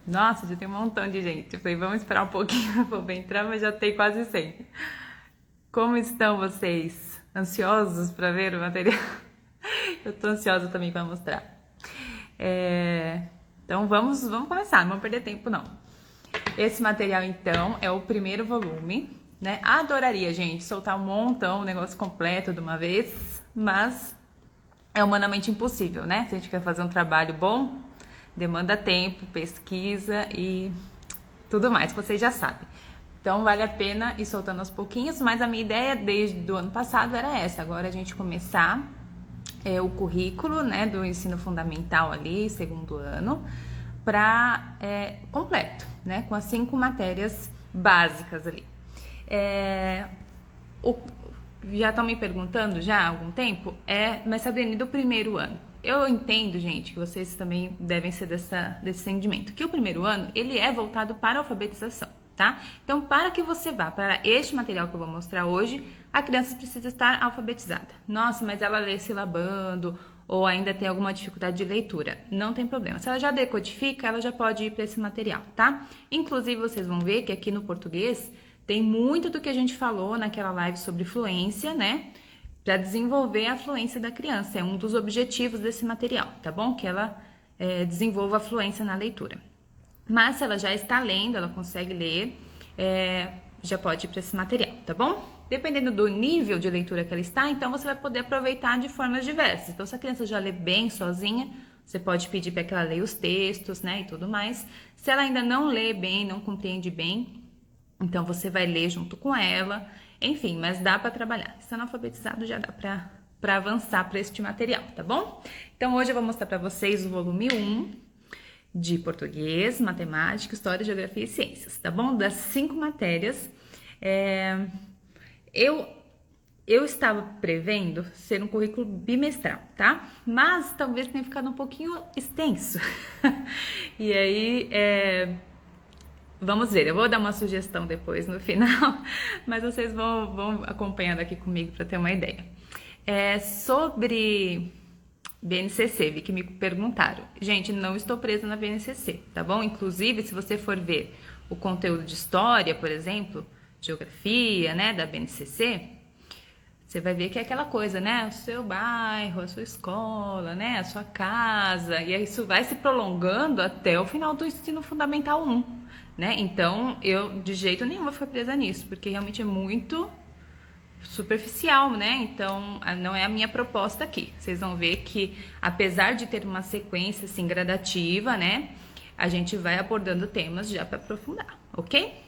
Nossa, já tem um montão de gente. Eu falei, vamos esperar um pouquinho para poder entrar, mas já tem quase 100. Como estão vocês? Ansiosos para ver o material? Eu tô ansiosa também para mostrar. Então vamos começar, não vamos perder tempo não. Esse material então é o primeiro volume, né? Adoraria, gente, soltar um montão, um negócio completo de uma vez, mas é humanamente impossível, né? Se a gente quer fazer um trabalho bom, demanda tempo, pesquisa e tudo mais, vocês já sabem. Então vale a pena ir soltando aos pouquinhos, mas a minha ideia desde o ano passado era essa, agora a gente começar o currículo, né, do ensino fundamental ali, segundo ano, para completo, né, com as 5 matérias básicas ali. Já estão me perguntando já há algum tempo, mas Sabrina, do primeiro ano? Eu entendo, gente, que vocês também devem ser desse entendimento, que o primeiro ano, ele é voltado para a alfabetização, tá? Então, para que você vá para este material que eu vou mostrar hoje, a criança precisa estar alfabetizada. Nossa, mas ela lê silabando ou ainda tem alguma dificuldade de leitura. Não tem problema. Se ela já decodifica, ela já pode ir para esse material, tá? Inclusive, vocês vão ver que aqui no português tem muito do que a gente falou naquela live sobre fluência, né? Para desenvolver a fluência da criança. É um dos objetivos desse material, tá bom? Que ela desenvolva a fluência na leitura. Mas se ela já está lendo, ela consegue ler, já pode ir para esse material, tá bom? Dependendo do nível de leitura que ela está, então você vai poder aproveitar de formas diversas. Então, se a criança já lê bem sozinha, você pode pedir para que ela leia os textos, né, e tudo mais. Se ela ainda não lê bem, não compreende bem, então você vai ler junto com ela. Enfim, mas dá para trabalhar. Estando alfabetizado, já dá para avançar para este material, tá bom? Então, hoje eu vou mostrar para vocês o volume 1 de português, matemática, história, geografia e ciências, tá bom? Das 5 matérias. Eu estava prevendo ser um currículo bimestral, tá? Mas talvez tenha ficado um pouquinho extenso. E aí, vamos ver, eu vou dar uma sugestão depois no final, mas vocês vão acompanhando aqui comigo para ter uma ideia. Sobre BNCC, vi que me perguntaram. Gente, não estou presa na BNCC, tá bom? Inclusive, se você for ver o conteúdo de história, por exemplo, geografia, né, da BNCC, você vai ver que é aquela coisa, né? O seu bairro, a sua escola, né? A sua casa. E aí isso vai se prolongando até o final do ensino fundamental 1, né? Então, eu de jeito nenhum vou ficar presa nisso, porque realmente é muito superficial, né? Então, não é a minha proposta aqui. Vocês vão ver que, apesar de ter uma sequência, assim, gradativa, né? A gente vai abordando temas já para aprofundar, ok?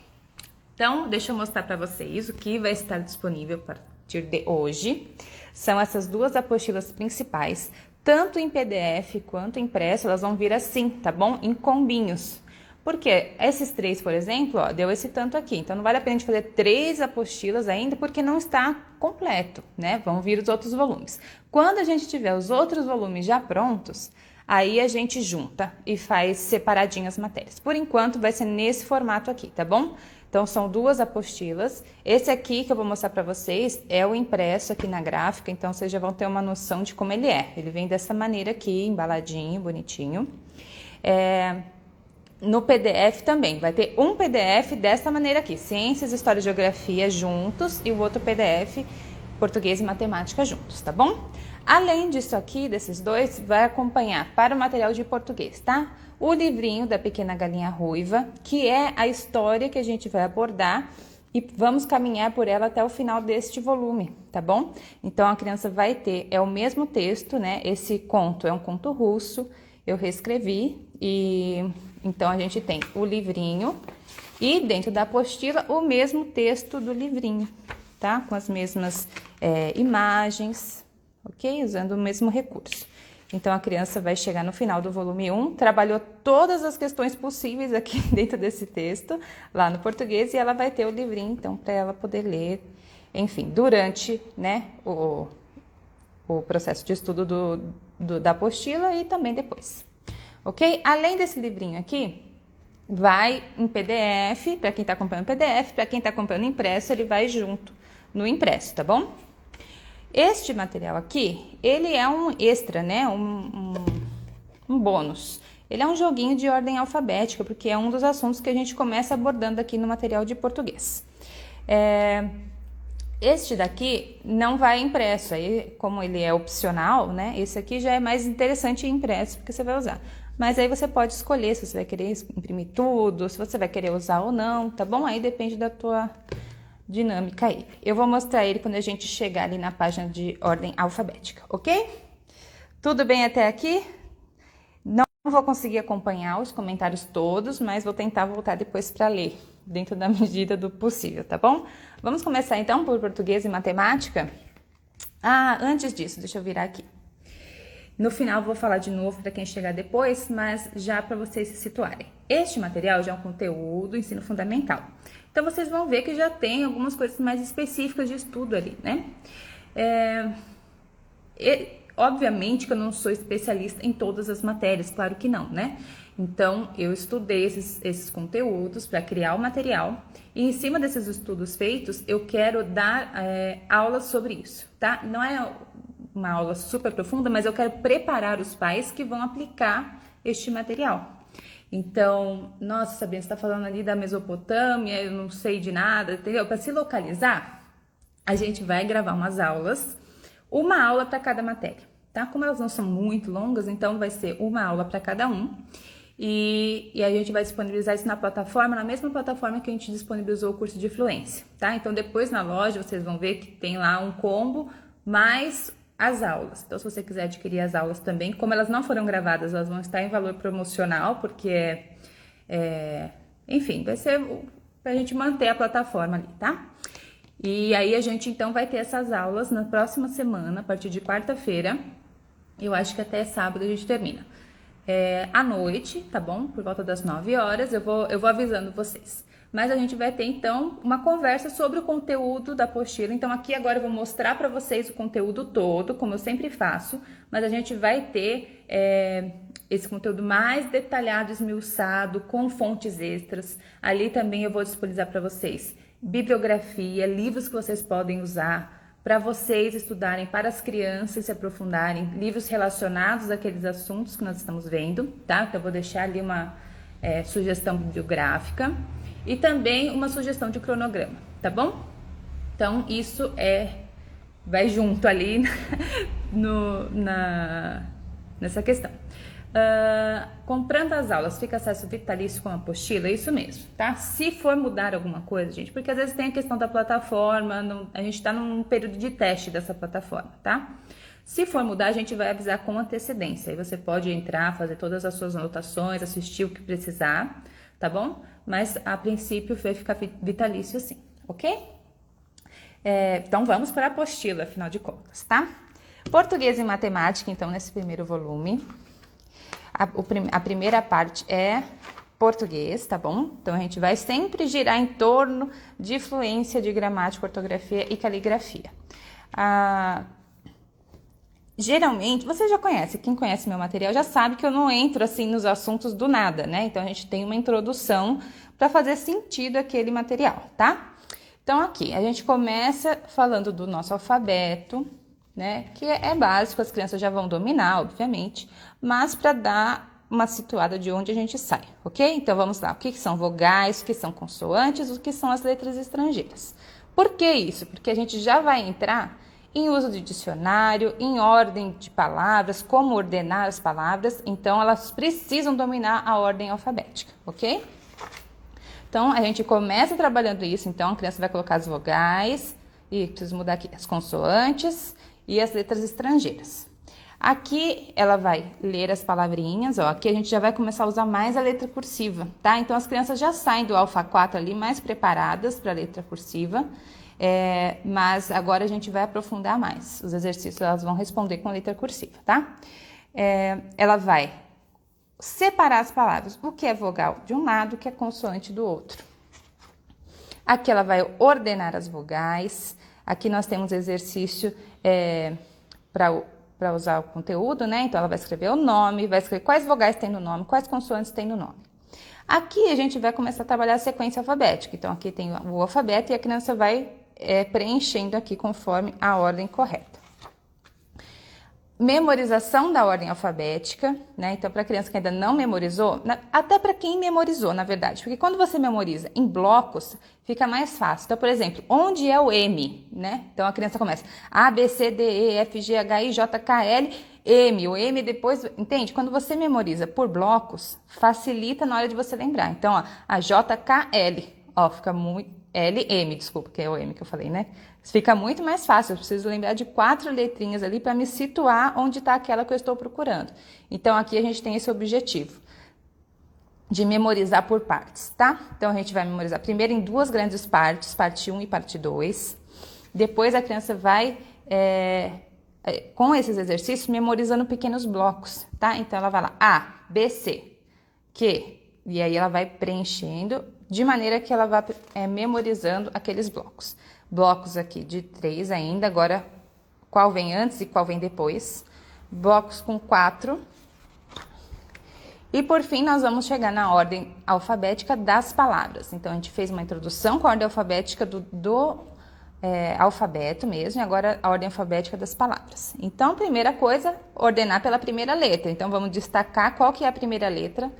Então, deixa eu mostrar para vocês o que vai estar disponível a partir de hoje. São essas 2 apostilas principais, tanto em PDF quanto impresso, elas vão vir assim, tá bom? Em combinhos. Porque esses 3, por exemplo, ó, deu esse tanto aqui. Então, não vale a pena a gente fazer 3 apostilas ainda, porque não está completo, né? Vão vir os outros volumes. Quando a gente tiver os outros volumes já prontos, aí a gente junta e faz separadinho as matérias. Por enquanto, vai ser nesse formato aqui, tá bom? Então, são 2 apostilas. Esse aqui que eu vou mostrar para vocês é o impresso aqui na gráfica, então vocês já vão ter uma noção de como ele é. Ele vem dessa maneira aqui, embaladinho, bonitinho. No PDF também, vai ter um PDF dessa maneira aqui, Ciências, História e Geografia juntos e o outro PDF, Português e Matemática juntos, tá bom? Além disso aqui, desses 2, vai acompanhar para o material de português, tá? O livrinho da Pequena Galinha Ruiva, que é a história que a gente vai abordar e vamos caminhar por ela até o final deste volume, tá bom? Então, a criança vai ter, é o mesmo texto, né? Esse conto é um conto russo, eu reescrevi e então a gente tem o livrinho e dentro da apostila o mesmo texto do livrinho, tá? Com as mesmas imagens, ok? Usando o mesmo recurso. Então, a criança vai chegar no final do volume 1, trabalhou todas as questões possíveis aqui dentro desse texto, lá no português, e ela vai ter o livrinho, então, para ela poder ler, enfim, durante, né, o processo de estudo da apostila e também depois, ok? Além desse livrinho aqui, vai em PDF, para quem está acompanhando PDF, para quem está acompanhando impresso, ele vai junto no impresso, tá bom? Este material aqui, ele é um extra, né? Um bônus. Ele é um joguinho de ordem alfabética, porque é um dos assuntos que a gente começa abordando aqui no material de português. Este daqui não vai impresso, aí como ele é opcional, né? Esse aqui já é mais interessante impresso, porque você vai usar. Mas aí você pode escolher se você vai querer imprimir tudo, se você vai querer usar ou não, tá bom? Aí depende da tua dinâmica aí. Eu vou mostrar ele quando a gente chegar ali na página de ordem alfabética, ok? Tudo bem até aqui? Não vou conseguir acompanhar os comentários todos, mas vou tentar voltar depois para ler, dentro da medida do possível, tá bom? Vamos começar então por português e matemática? Antes disso, deixa eu virar aqui. No final vou falar de novo para quem chegar depois, mas já para vocês se situarem. Este material já é um conteúdo ensino fundamental. Então vocês vão ver que já tem algumas coisas mais específicas de estudo ali, né? Obviamente que eu não sou especialista em todas as matérias, claro que não, né? Então, eu estudei esses conteúdos para criar o material e em cima desses estudos feitos, eu quero dar aulas sobre isso, tá? Não é uma aula super profunda, mas eu quero preparar os pais que vão aplicar este material. Então, nossa, Sabrina, você está falando ali da Mesopotâmia, eu não sei de nada, entendeu? Para se localizar, a gente vai gravar umas aulas, uma aula para cada matéria, tá? Como elas não são muito longas, então vai ser uma aula para cada um. E a gente vai disponibilizar isso na plataforma, na mesma plataforma que a gente disponibilizou o curso de fluência, tá? Então, depois na loja, vocês vão ver que tem lá um combo, mais as aulas. Então, se você quiser adquirir as aulas também, como elas não foram gravadas, elas vão estar em valor promocional, porque, enfim, vai ser pra gente manter a plataforma ali, tá? E aí, a gente, então, vai ter essas aulas na próxima semana, a partir de quarta-feira. Eu acho que até sábado a gente termina. À noite, tá bom? Por volta das 9 horas, eu vou avisando vocês. Mas a gente vai ter, então, uma conversa sobre o conteúdo da apostila. Então, aqui agora eu vou mostrar para vocês o conteúdo todo, como eu sempre faço, mas a gente vai ter esse conteúdo mais detalhado, esmiuçado, com fontes extras. Ali também eu vou disponibilizar para vocês bibliografia, livros que vocês podem usar para vocês estudarem, para as crianças se aprofundarem, livros relacionados àqueles assuntos que nós estamos vendo, tá? Então, eu vou deixar ali uma sugestão bibliográfica e também uma sugestão de cronograma, tá bom? Então, isso vai junto ali nessa questão. Comprando as aulas, fica acesso vitalício com a apostila, é isso mesmo, tá? Se for mudar alguma coisa, gente, porque às vezes tem a questão da plataforma, a gente tá num período de teste dessa plataforma, tá? Se for mudar, a gente vai avisar com antecedência, aí você pode entrar, fazer todas as suas anotações, assistir o que precisar, tá bom? Mas a princípio vai ficar vitalício assim, ok? Então vamos para a apostila, afinal de contas, tá? Português e matemática, então, nesse primeiro volume. A primeira parte é português, tá bom? Então, a gente vai sempre girar em torno de fluência, de gramática, ortografia e caligrafia. Geralmente, você já conhece, quem conhece meu material já sabe que eu não entro assim nos assuntos do nada, né? Então, a gente tem uma introdução para fazer sentido aquele material, tá? Então, aqui, a gente começa falando do nosso alfabeto, né, que é básico, as crianças já vão dominar, obviamente, mas para dar uma situada de onde a gente sai, ok? Então, vamos lá. O que são vogais, o que são consoantes, o que são as letras estrangeiras. Por que isso? Porque a gente já vai entrar em uso de dicionário, em ordem de palavras, como ordenar as palavras, então elas precisam dominar a ordem alfabética, ok? Então, a gente começa trabalhando isso, então a criança vai colocar as vogais, e preciso mudar aqui, as consoantes e as letras estrangeiras. Aqui ela vai ler as palavrinhas, ó, aqui a gente já vai começar a usar mais a letra cursiva, tá? Então as crianças já saem do alfa 4 ali mais preparadas para a letra cursiva, mas agora a gente vai aprofundar mais. Os exercícios elas vão responder com a letra cursiva, tá? Ela vai separar as palavras, o que é vogal de um lado, o que é consoante do outro. Aqui ela vai ordenar as vogais. Aqui nós temos exercício para usar o conteúdo, né? Então, ela vai escrever o nome, vai escrever quais vogais tem no nome, quais consoantes tem no nome. Aqui, a gente vai começar a trabalhar a sequência alfabética. Então, aqui tem o alfabeto e a criança vai preenchendo aqui conforme a ordem correta. memorização da ordem alfabética, né? Então, para a criança que ainda não memorizou, até para quem memorizou, na verdade, porque quando você memoriza em blocos, fica mais fácil. Então, por exemplo, onde é o M, né? Então, a criança começa A, B, C, D, E, F, G, H, I, J, K, L, M. O M depois, entende? Quando você memoriza por blocos, facilita na hora de você lembrar. Então, ó, a J, K, L, ó, fica muito... L, M, desculpa, que é o M que eu falei, né? Fica muito mais fácil, eu preciso lembrar de 4 letrinhas ali para me situar onde está aquela que eu estou procurando. Então, aqui a gente tem esse objetivo de memorizar por partes, tá? Então, a gente vai memorizar primeiro em 2 grandes partes, parte 1 e parte 2. Depois, a criança vai, com esses exercícios, memorizando pequenos blocos, tá? Então, ela vai lá, A, B, C, Q, e aí ela vai preenchendo de maneira que ela vai memorizando aqueles blocos. Blocos aqui de 3 ainda, agora qual vem antes e qual vem depois. Blocos com 4. E por fim, nós vamos chegar na ordem alfabética das palavras. Então, a gente fez uma introdução com a ordem alfabética do alfabeto mesmo, e agora a ordem alfabética das palavras. Então, primeira coisa, ordenar pela primeira letra. Então, vamos destacar qual que é a primeira letra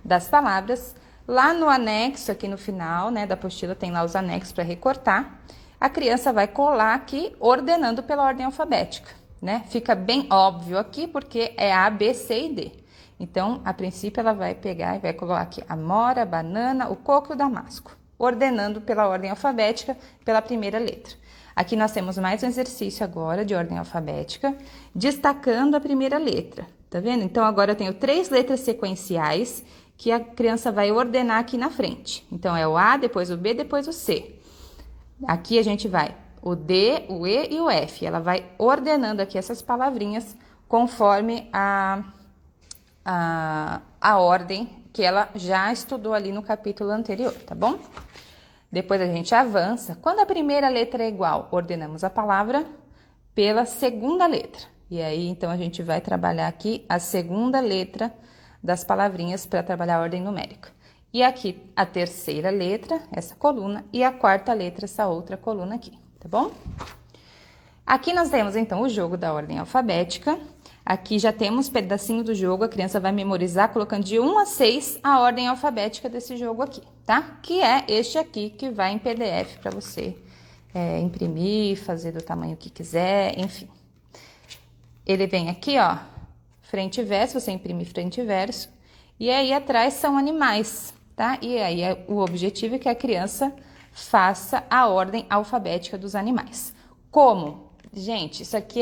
das palavras. Lá no anexo, aqui no final, né, da apostila, tem lá os anexos para recortar. A criança vai colar aqui, ordenando pela ordem alfabética, né? Fica bem óbvio aqui, porque é A, B, C e D. Então, a princípio, ela vai pegar e vai colocar aqui a amora, a banana, o coco e o damasco, ordenando pela ordem alfabética, pela primeira letra. Aqui nós temos mais um exercício agora de ordem alfabética, destacando a primeira letra, tá vendo? Então, agora eu tenho 3 letras sequenciais que a criança vai ordenar aqui na frente. Então, é o A, depois o B, depois o C. Aqui a gente vai o D, o E e o F. Ela vai ordenando aqui essas palavrinhas conforme a ordem que ela já estudou ali no capítulo anterior, tá bom? Depois a gente avança. Quando a primeira letra é igual, ordenamos a palavra pela segunda letra. E aí, então, a gente vai trabalhar aqui a segunda letra das palavrinhas para trabalhar a ordem numérica. E aqui a terceira letra, essa coluna, e a quarta letra, essa outra coluna aqui, tá bom? Aqui nós temos, então, o jogo da ordem alfabética. Aqui já temos um pedacinho do jogo, a criança vai memorizar colocando de 1 a 6 a ordem alfabética desse jogo aqui, tá? Que é este aqui, que vai em PDF para você imprimir, fazer do tamanho que quiser, enfim. Ele vem aqui, ó, frente e verso, você imprime frente e verso, e aí atrás são animais, tá? E aí o objetivo é que a criança faça a ordem alfabética dos animais. Como? Gente, isso aqui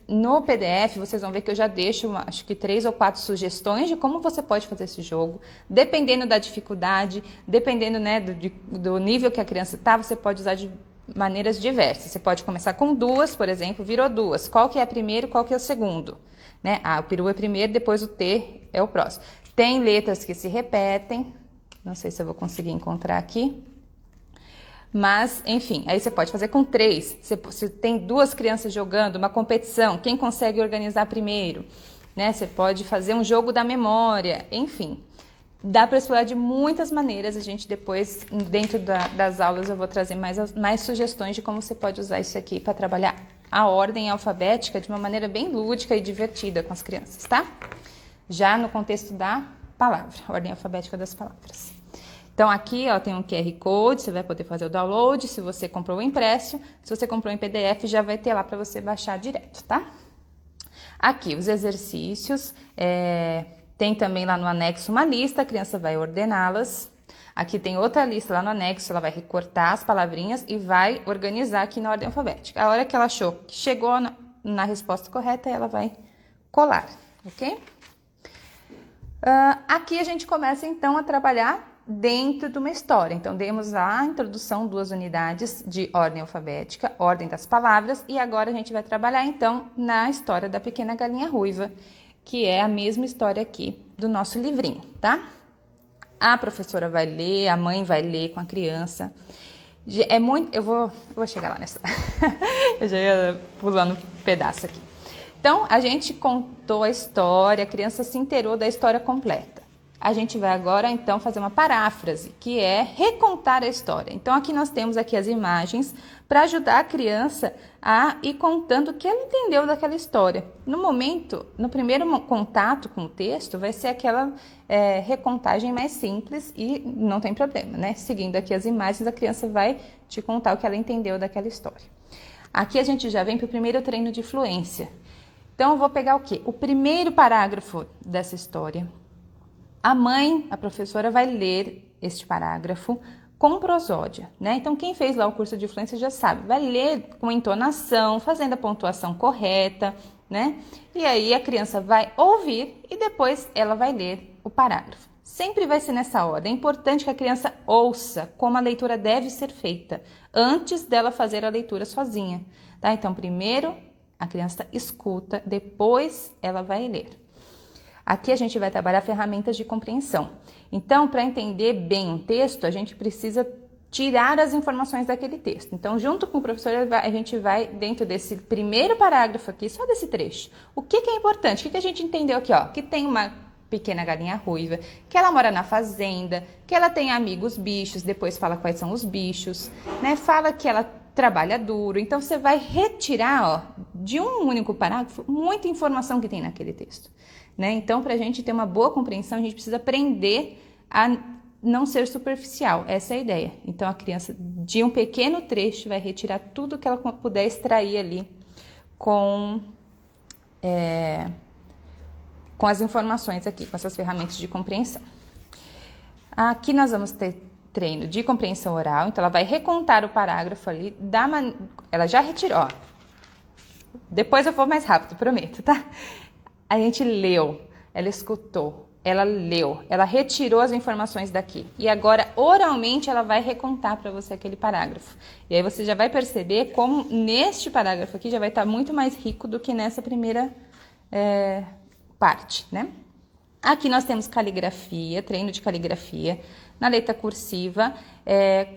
no PDF, vocês vão ver que eu já deixo, acho que 3 ou 4 sugestões de como você pode fazer esse jogo, dependendo da dificuldade, dependendo, né, do nível que a criança tá, você pode usar de maneiras diversas. Você pode começar com 2, por exemplo, virou 2. Qual que é a primeira e qual que é o segundo? Né? O peru é primeiro, depois o T é o próximo. Tem letras que se repetem, não sei se eu vou conseguir encontrar aqui, mas, enfim, aí você pode fazer com 3. Se tem 2 crianças jogando, uma competição, quem consegue organizar primeiro, né? Você pode fazer um jogo da memória, enfim. Dá para explorar de muitas maneiras, a gente depois, dentro das aulas, eu vou trazer mais sugestões de como você pode usar isso aqui para trabalhar a ordem alfabética de uma maneira bem lúdica e divertida com as crianças, tá? Já no contexto da palavra, ordem alfabética das palavras. Então, aqui, ó, tem um QR Code, você vai poder fazer o download, se você comprou o impresso, se você comprou em PDF, já vai ter lá para você baixar direto, tá? Aqui, os exercícios, tem também lá no anexo uma lista, a criança vai ordená-las. Aqui tem outra lista lá no anexo, ela vai recortar as palavrinhas e vai organizar aqui na ordem alfabética. A hora que ela achou que chegou na resposta correta, ela vai colar, ok? Aqui a gente começa, então, a trabalhar dentro de uma história. Então, demos a introdução, 2 unidades de ordem alfabética, ordem das palavras, e agora a gente vai trabalhar, então, na história da Pequena Galinha Ruiva, que é a mesma história aqui do nosso livrinho, tá? A professora vai ler, a mãe vai ler com a criança. Eu vou chegar lá nessa. Eu já ia pulando um pedaço aqui. Então, a gente contou a história, a criança se inteirou da história completa. a gente vai agora, então, fazer uma paráfrase, que é recontar a história. Então, aqui nós temos aqui as imagens para ajudar a criança a ir contando o que ela entendeu daquela história. No momento, no primeiro contato com o texto, vai ser aquela recontagem mais simples e não tem problema, né? Seguindo aqui as imagens, a criança vai te contar o que ela entendeu daquela história. Aqui a gente já vem para o primeiro treino de fluência. Então, eu vou pegar o quê? O primeiro parágrafo dessa história. A mãe, a professora, vai ler este parágrafo com prosódia, né? Então, quem fez lá o curso de fluência já sabe. Vai ler com entonação, fazendo a pontuação correta, né? E aí a criança vai ouvir e depois ela vai ler o parágrafo. Sempre vai ser nessa ordem. É importante que a criança ouça como a leitura deve ser feita, antes dela fazer a leitura sozinha, tá? Então, primeiro a criança escuta, depois ela vai ler. Aqui a gente vai trabalhar ferramentas de compreensão. Então, para entender bem um texto, a gente precisa tirar as informações daquele texto. Então, junto com o professor, a gente vai dentro desse primeiro parágrafo aqui, só desse trecho. O que é importante? O que a gente entendeu aqui? Ó? Que tem uma pequena galinha ruiva, que ela mora na fazenda, que ela tem amigos bichos, depois fala quais são os bichos, né? Fala que ela trabalha duro. Então, você vai retirar, ó, de um único parágrafo, muita informação que tem naquele texto, né? Então, para a gente ter uma boa compreensão, a gente precisa aprender a não ser superficial. Essa é a ideia. Então, a criança, de um pequeno trecho, vai retirar tudo que ela puder extrair ali com as informações aqui, com essas ferramentas de compreensão. Aqui nós vamos ter treino de compreensão oral. Então, ela vai recontar o parágrafo ali. Ela já retirou, ó. Depois eu vou mais rápido, prometo, tá? A gente leu, ela escutou, ela leu, ela retirou as informações daqui. E agora, oralmente, ela vai recontar para você aquele parágrafo. E aí você já vai perceber como neste parágrafo aqui já vai estar muito mais rico do que nessa primeira parte, né? Aqui nós temos caligrafia, treino de caligrafia, na letra cursiva,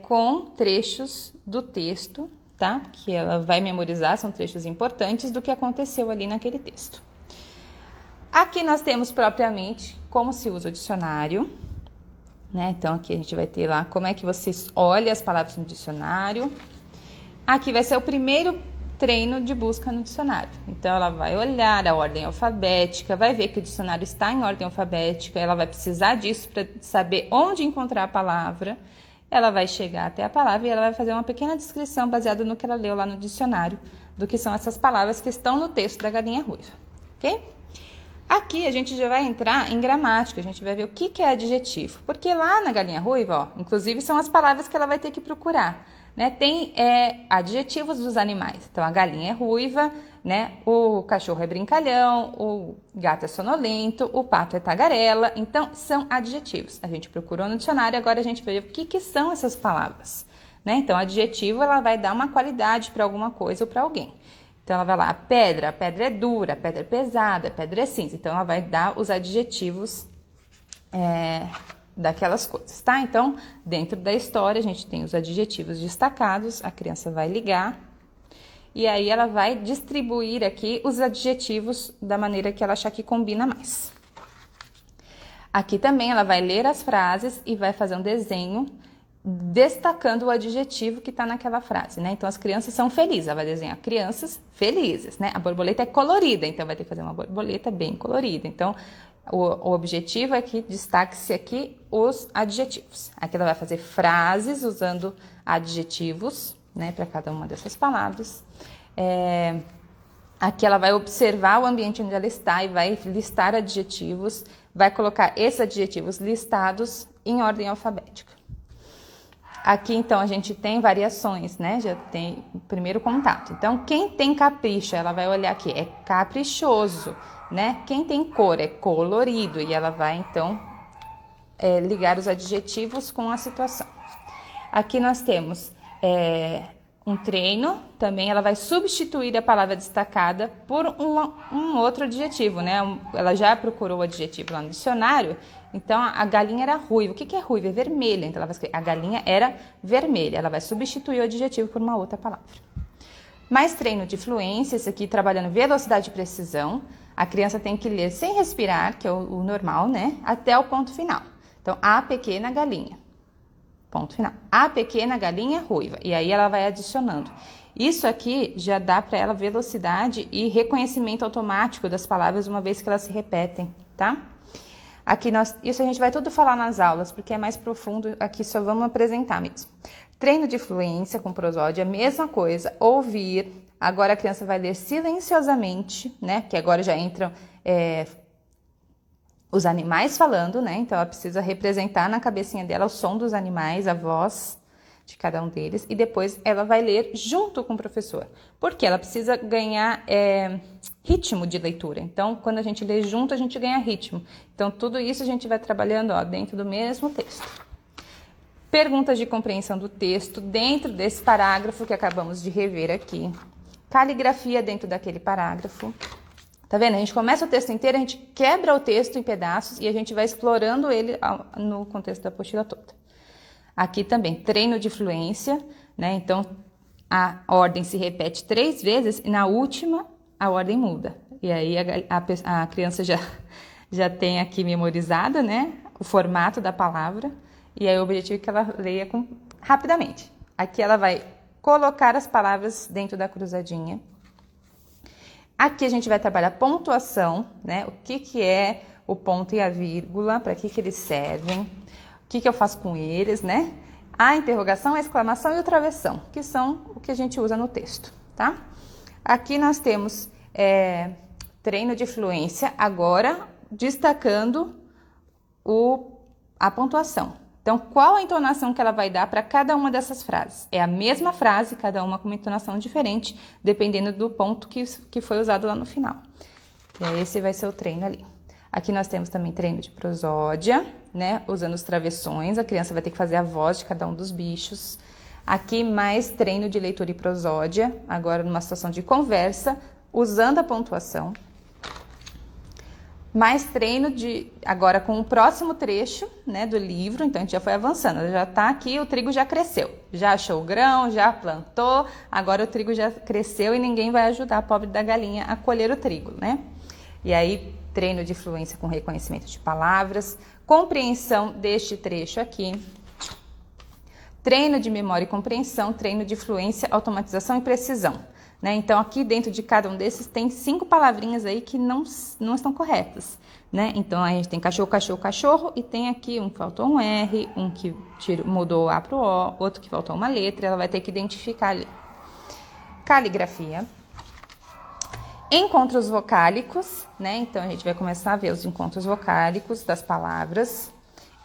com trechos do texto, tá? Que ela vai memorizar, são trechos importantes do que aconteceu ali naquele texto. Aqui nós temos propriamente como se usa o dicionário, né? Então, aqui a gente vai ter lá como é que você olha as palavras no dicionário. Aqui vai ser o primeiro treino de busca no dicionário. Então, ela vai olhar a ordem alfabética, vai ver que o dicionário está em ordem alfabética, ela vai precisar disso para saber onde encontrar a palavra. Ela vai chegar até a palavra e ela vai fazer uma pequena descrição baseada no que ela leu lá no dicionário, do que são essas palavras que estão no texto da galinha ruiva, ok? Aqui a gente já vai entrar em gramática, a gente vai ver o que é adjetivo. Porque lá na galinha ruiva, ó, inclusive são as palavras que ela vai ter que procurar, né? Tem adjetivos dos animais. Então, a galinha é ruiva, né? O cachorro é brincalhão, o gato é sonolento, o pato é tagarela. Então, são adjetivos. A gente procurou no dicionário, agora a gente vai ver o que são essas palavras, né? Então, adjetivo, ela vai dar uma qualidade para alguma coisa ou para alguém. Então, ela vai lá, a pedra é dura, a pedra é pesada, a pedra é cinza. Então, ela vai dar os adjetivos daquelas coisas, tá? Então, dentro da história, a gente tem os adjetivos destacados, a criança vai ligar, e aí ela vai distribuir aqui os adjetivos da maneira que ela achar que combina mais. Aqui também ela vai ler as frases e vai fazer um desenho destacando o adjetivo que está naquela frase, né? Então, as crianças são felizes, ela vai desenhar crianças felizes, né? A borboleta é colorida, então vai ter que fazer uma borboleta bem colorida. Então, o objetivo é que destaque-se aqui os adjetivos. Aqui ela vai fazer frases usando adjetivos, né? Para cada uma dessas palavras. Aqui ela vai observar o ambiente onde ela está e vai listar adjetivos, vai colocar esses adjetivos listados em ordem alfabética. Aqui, então, a gente tem variações, né? Já tem o primeiro contato. Então, quem tem capricho, ela vai olhar aqui, é caprichoso, né? Quem tem cor, é colorido. E ela vai, então, ligar os adjetivos com a situação. Aqui nós temos um treino, também ela vai substituir a palavra destacada por um outro adjetivo, né? Ela já procurou o adjetivo lá no dicionário. Então, a galinha era ruiva. O que é ruiva? É vermelha. Então, ela vai escrever, a galinha era vermelha. Ela vai substituir o adjetivo por uma outra palavra. Mais treino de fluência, esse aqui trabalhando velocidade e precisão. A criança tem que ler sem respirar, que é o normal, né? Até o ponto final. Então, a pequena galinha. Ponto final. A pequena galinha ruiva. E aí ela vai adicionando. Isso aqui já dá para ela velocidade e reconhecimento automático das palavras uma vez que elas se repetem, tá? Aqui isso a gente vai tudo falar nas aulas, porque é mais profundo, aqui só vamos apresentar mesmo. Treino de fluência com prosódia, mesma coisa, ouvir. Agora a criança vai ler silenciosamente, né? Que agora já entram os animais falando, né? Então ela precisa representar na cabecinha dela o som dos animais, a voz de cada um deles, e depois ela vai ler junto com o professor, porque ela precisa ganhar ritmo de leitura. Então, quando a gente lê junto, a gente ganha ritmo. Então, tudo isso a gente vai trabalhando dentro do mesmo texto. Perguntas de compreensão do texto dentro desse parágrafo que acabamos de rever aqui. Caligrafia dentro daquele parágrafo. Tá vendo? A gente começa o texto inteiro, a gente quebra o texto em pedaços e a gente vai explorando ele no contexto da apostila toda. Aqui também, treino de fluência, né? Então, a ordem se repete 3 vezes e na última a ordem muda. E aí a criança já tem aqui memorizada, né? O formato da palavra. E aí o objetivo é que ela leia rapidamente. Aqui ela vai colocar as palavras dentro da cruzadinha. Aqui a gente vai trabalhar pontuação, né? O que é o ponto e a vírgula, para que eles servem, o que eu faço com eles, né? A interrogação, a exclamação e o travessão, que são o que a gente usa no texto, tá? Aqui nós temos treino de fluência, agora destacando a pontuação. Então, qual a entonação que ela vai dar para cada uma dessas frases? É a mesma frase, cada uma com uma entonação diferente, dependendo do ponto que foi usado lá no final. E aí, esse vai ser o treino ali. Aqui nós temos também treino de prosódia, né? Usando os travessões, a criança vai ter que fazer a voz de cada um dos bichos. Aqui mais treino de leitura e prosódia, agora numa situação de conversa, usando a pontuação. Mais treino agora com o próximo trecho, né, do livro, então a gente já foi avançando, já tá aqui, o trigo já cresceu, já achou o grão, já plantou, agora o trigo já cresceu e ninguém vai ajudar a pobre da galinha a colher o trigo, né? E aí, treino de fluência com reconhecimento de palavras, compreensão deste trecho aqui, treino de memória e compreensão, treino de fluência, automatização e precisão. Né? Então, aqui dentro de cada um desses tem 5 palavrinhas aí que não estão corretas. Né? Então, a gente tem cachorro, cachorro, cachorro, e tem aqui um que faltou um R, um que mudou o A para o O, outro que faltou uma letra, ela vai ter que identificar ali. Caligrafia. Encontros vocálicos, né? Então, a gente vai começar a ver os encontros vocálicos das palavras.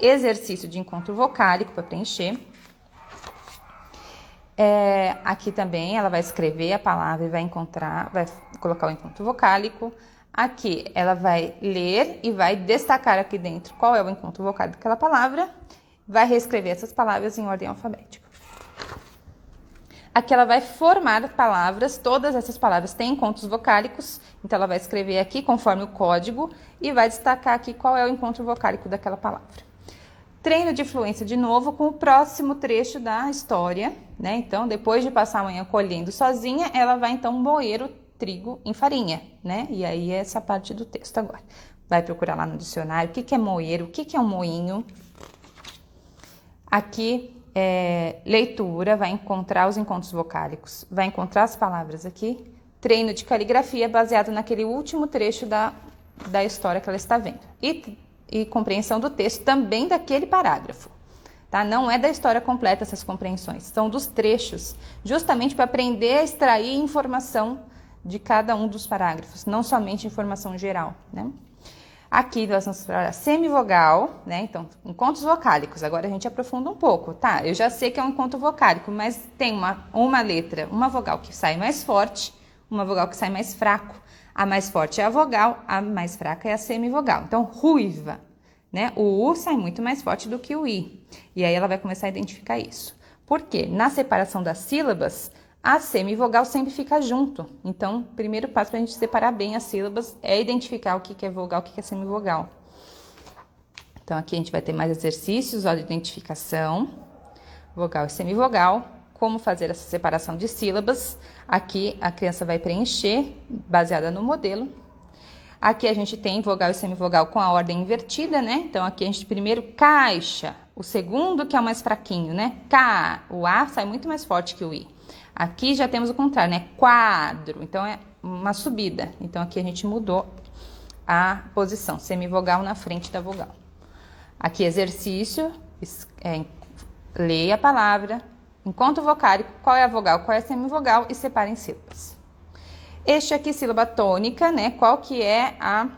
Exercício de encontro vocálico para preencher. Aqui também ela vai escrever a palavra e vai colocar o encontro vocálico. Aqui ela vai ler e vai destacar aqui dentro qual é o encontro vocálico daquela palavra. Vai reescrever essas palavras em ordem alfabética. Aqui ela vai formar palavras, todas essas palavras têm encontros vocálicos, então ela vai escrever aqui conforme o código e vai destacar aqui qual é o encontro vocálico daquela palavra. Treino de fluência de novo com o próximo trecho da história, né? Então, depois de passar a manhã colhendo sozinha, ela vai então moer o trigo em farinha, né? E aí é essa parte do texto agora. Vai procurar lá no dicionário o que é moer, o que é um moinho. Aqui, leitura, vai encontrar os encontros vocálicos, vai encontrar as palavras aqui. Treino de caligrafia baseado naquele último trecho da história que ela está vendo. E compreensão do texto também daquele parágrafo. Tá? Não é da história completa essas compreensões, são dos trechos, justamente para aprender a extrair informação de cada um dos parágrafos, não somente informação geral, né? Aqui nós vamos falar semivogal, né? Então, encontros vocálicos. Agora a gente aprofunda um pouco, tá? Eu já sei que é um encontro vocálico, mas tem uma letra, uma vogal que sai mais forte, uma vogal que sai mais fraco. A mais forte é a vogal, a mais fraca é a semivogal. Então, ruiva, né? O U sai muito mais forte do que o I. E aí ela vai começar a identificar isso. Por quê? Na separação das sílabas, a semivogal sempre fica junto. Então, o primeiro passo para a gente separar bem as sílabas é identificar o que é vogal, o que é semivogal. Então, aqui a gente vai ter mais exercícios, de identificação, vogal e semivogal, como fazer essa separação de sílabas. Aqui a criança vai preencher, baseada no modelo. Aqui a gente tem vogal e semivogal com a ordem invertida, né? Então, aqui a gente primeiro caixa, o segundo que é o mais fraquinho, né? Cá, o A sai muito mais forte que o I. Aqui já temos o contrário, né? Quadro, então é uma subida. Então, aqui a gente mudou a posição, semivogal na frente da vogal. Aqui, exercício, leia a palavra, encontre o vocário, qual é a vogal, qual é a semivogal e separe em sílabas. Este aqui, sílaba tônica, né? Qual que é a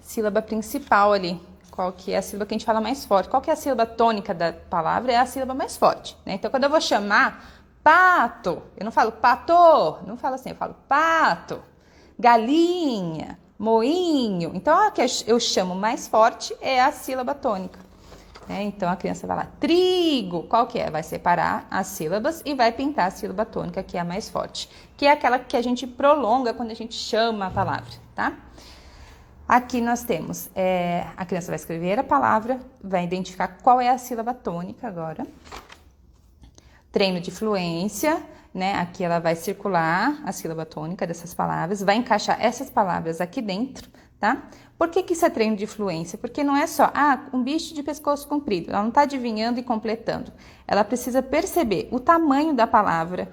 sílaba principal ali? Qual que é a sílaba que a gente fala mais forte? Qual que é a sílaba tônica da palavra? É a sílaba mais forte, né? Então, quando eu vou chamar pato, eu não falo pato, não falo assim, eu falo pato, galinha, moinho. Então, a que eu chamo mais forte é a sílaba tônica. Então, a criança vai lá, trigo, qual que é? Vai separar as sílabas e vai pintar a sílaba tônica, que é a mais forte, que é aquela que a gente prolonga quando a gente chama a palavra, tá? Aqui nós temos, a criança vai escrever a palavra, vai identificar qual é a sílaba tônica agora. Treino de fluência, né? Aqui ela vai circular a sílaba tônica dessas palavras, vai encaixar essas palavras aqui dentro, tá? Por que isso é treino de fluência? Porque não é só, um bicho de pescoço comprido. Ela não está adivinhando e completando. Ela precisa perceber o tamanho da palavra,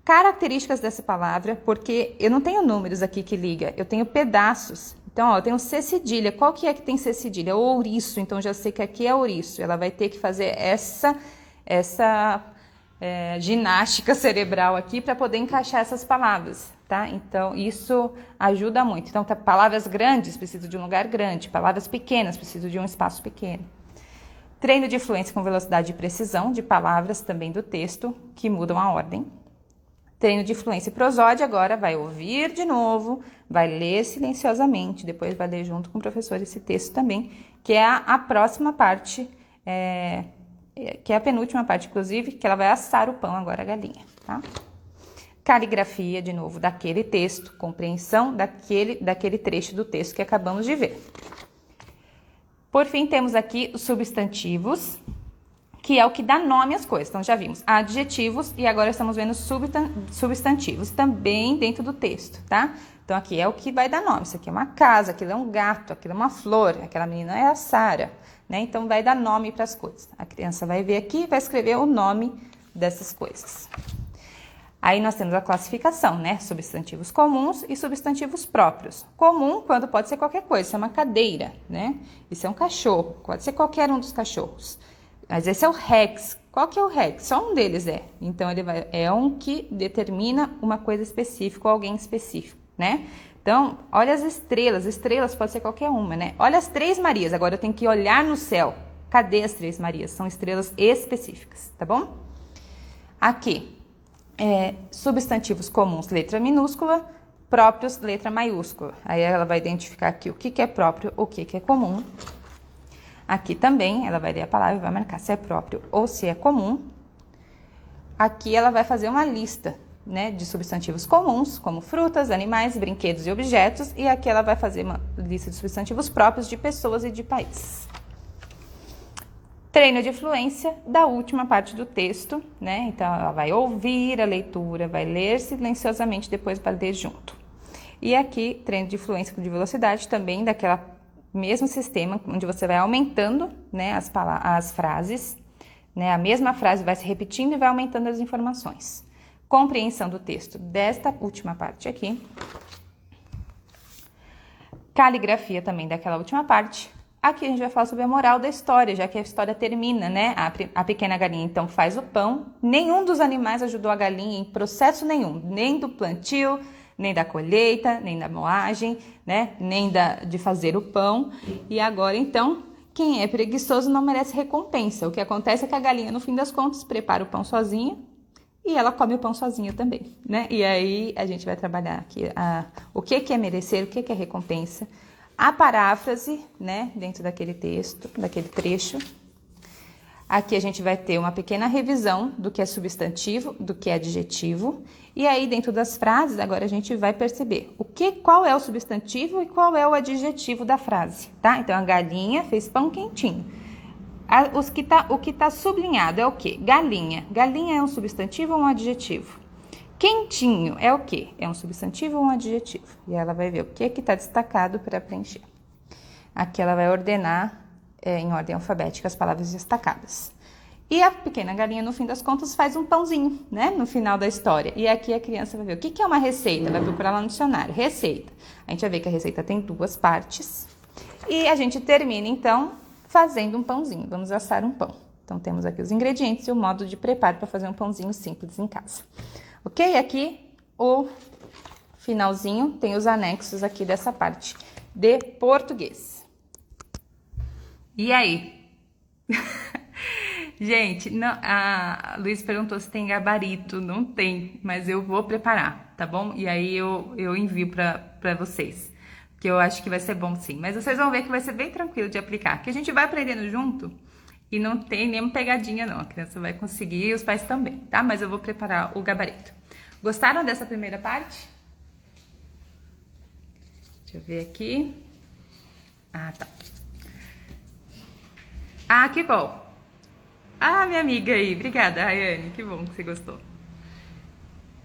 características dessa palavra, porque eu não tenho números aqui que liga, eu tenho pedaços. Então, ó, eu tenho C cedilha. Qual que é que tem C cedilha? O ouriço. Então, já sei que aqui é ouriço. Ela vai ter que fazer essa ginástica cerebral aqui para poder encaixar essas palavras, tá? Então, isso ajuda muito. Então, palavras grandes precisam de um lugar grande, palavras pequenas precisam de um espaço pequeno. Treino de fluência com velocidade e precisão de palavras também do texto, que mudam a ordem. Treino de fluência e prosódia, agora vai ouvir de novo, vai ler silenciosamente, depois vai ler junto com o professor esse texto também, que é a próxima parte, que é a penúltima parte, inclusive, que ela vai assar o pão agora, a galinha, tá? Caligrafia, de novo, daquele texto, compreensão daquele trecho do texto que acabamos de ver. Por fim, temos aqui os substantivos, que é o que dá nome às coisas. Então, já vimos adjetivos e agora estamos vendo substantivos também dentro do texto, tá? Então, aqui é o que vai dar nome. Isso aqui é uma casa, aquilo é um gato, aquilo é uma flor, aquela menina é a Sara, né? Então, vai dar nome para as coisas. A criança vai ver aqui e vai escrever o nome dessas coisas. Aí, nós temos a classificação, né? Substantivos comuns e substantivos próprios. Comum, quando pode ser qualquer coisa. Isso é uma cadeira, né? Isso é um cachorro. Pode ser qualquer um dos cachorros. Mas esse é o Rex. Qual que é o Rex? Só um deles é. Então, é um que determina uma coisa específica ou alguém específico, né? Então, olha as estrelas. Estrelas pode ser qualquer uma, né? Olha as Três Marias. Agora eu tenho que olhar no céu. Cadê as Três Marias? São estrelas específicas, tá bom? Aqui, substantivos comuns, letra minúscula. Próprios, letra maiúscula. Aí ela vai identificar aqui o que é próprio, o que é comum. Aqui também, ela vai ler a palavra e vai marcar se é próprio ou se é comum. Aqui ela vai fazer uma lista, né, de substantivos comuns, como frutas, animais, brinquedos e objetos. E aqui ela vai fazer uma lista de substantivos próprios de pessoas e de países. Treino de fluência da última parte do texto, né? Então, ela vai ouvir a leitura, vai ler silenciosamente, depois vai ler junto. E aqui, treino de fluência de velocidade também daquela mesmo sistema, onde você vai aumentando, né, as frases, né, a mesma frase vai se repetindo e vai aumentando as informações. Compreensão do texto desta última parte aqui. Caligrafia também daquela última parte. Aqui a gente vai falar sobre a moral da história, já que a história termina, né, a pequena galinha então faz o pão. Nenhum dos animais ajudou a galinha em processo nenhum, nem do plantio, nem da colheita, nem da moagem, né? Nem de fazer o pão. E agora, então, quem é preguiçoso não merece recompensa. O que acontece é que a galinha, no fim das contas, prepara o pão sozinha e ela come o pão sozinha também, né? E aí a gente vai trabalhar aqui o que é merecer, o que é recompensa. A paráfrase, né? Dentro daquele texto, daquele trecho. Aqui a gente vai ter uma pequena revisão do que é substantivo, do que é adjetivo. E aí, dentro das frases, agora a gente vai perceber qual é o substantivo e qual é o adjetivo da frase, tá? Então, a galinha fez pão quentinho. O que tá sublinhado é o quê? Galinha. Galinha é um substantivo ou um adjetivo? Quentinho é o quê? É um substantivo ou um adjetivo? E ela vai ver o que está destacado para preencher. Aqui ela vai ordenar em ordem alfabética as palavras destacadas. E a pequena galinha, no fim das contas, faz um pãozinho, né? No final da história. E aqui a criança vai ver o que é uma receita. Vai procurar lá no dicionário. Receita. A gente vai ver que a receita tem 2 partes. E a gente termina, então, fazendo um pãozinho. Vamos assar um pão. Então, temos aqui os ingredientes e o modo de preparo para fazer um pãozinho simples em casa. Ok? Aqui o finalzinho tem os anexos aqui dessa parte de português. E aí? Gente, não, a Luiz perguntou se tem gabarito. Não tem, mas eu vou preparar, tá bom? E aí eu envio pra vocês, que eu acho que vai ser bom sim. Mas vocês vão ver que vai ser bem tranquilo de aplicar, que a gente vai aprendendo junto e não tem nenhuma pegadinha não. A criança vai conseguir e os pais também, tá? Mas eu vou preparar o gabarito. Gostaram dessa primeira parte? Deixa eu ver aqui. Ah, tá. Ah, que bom. Ah, minha amiga aí. Obrigada, Rayane. Que bom que você gostou.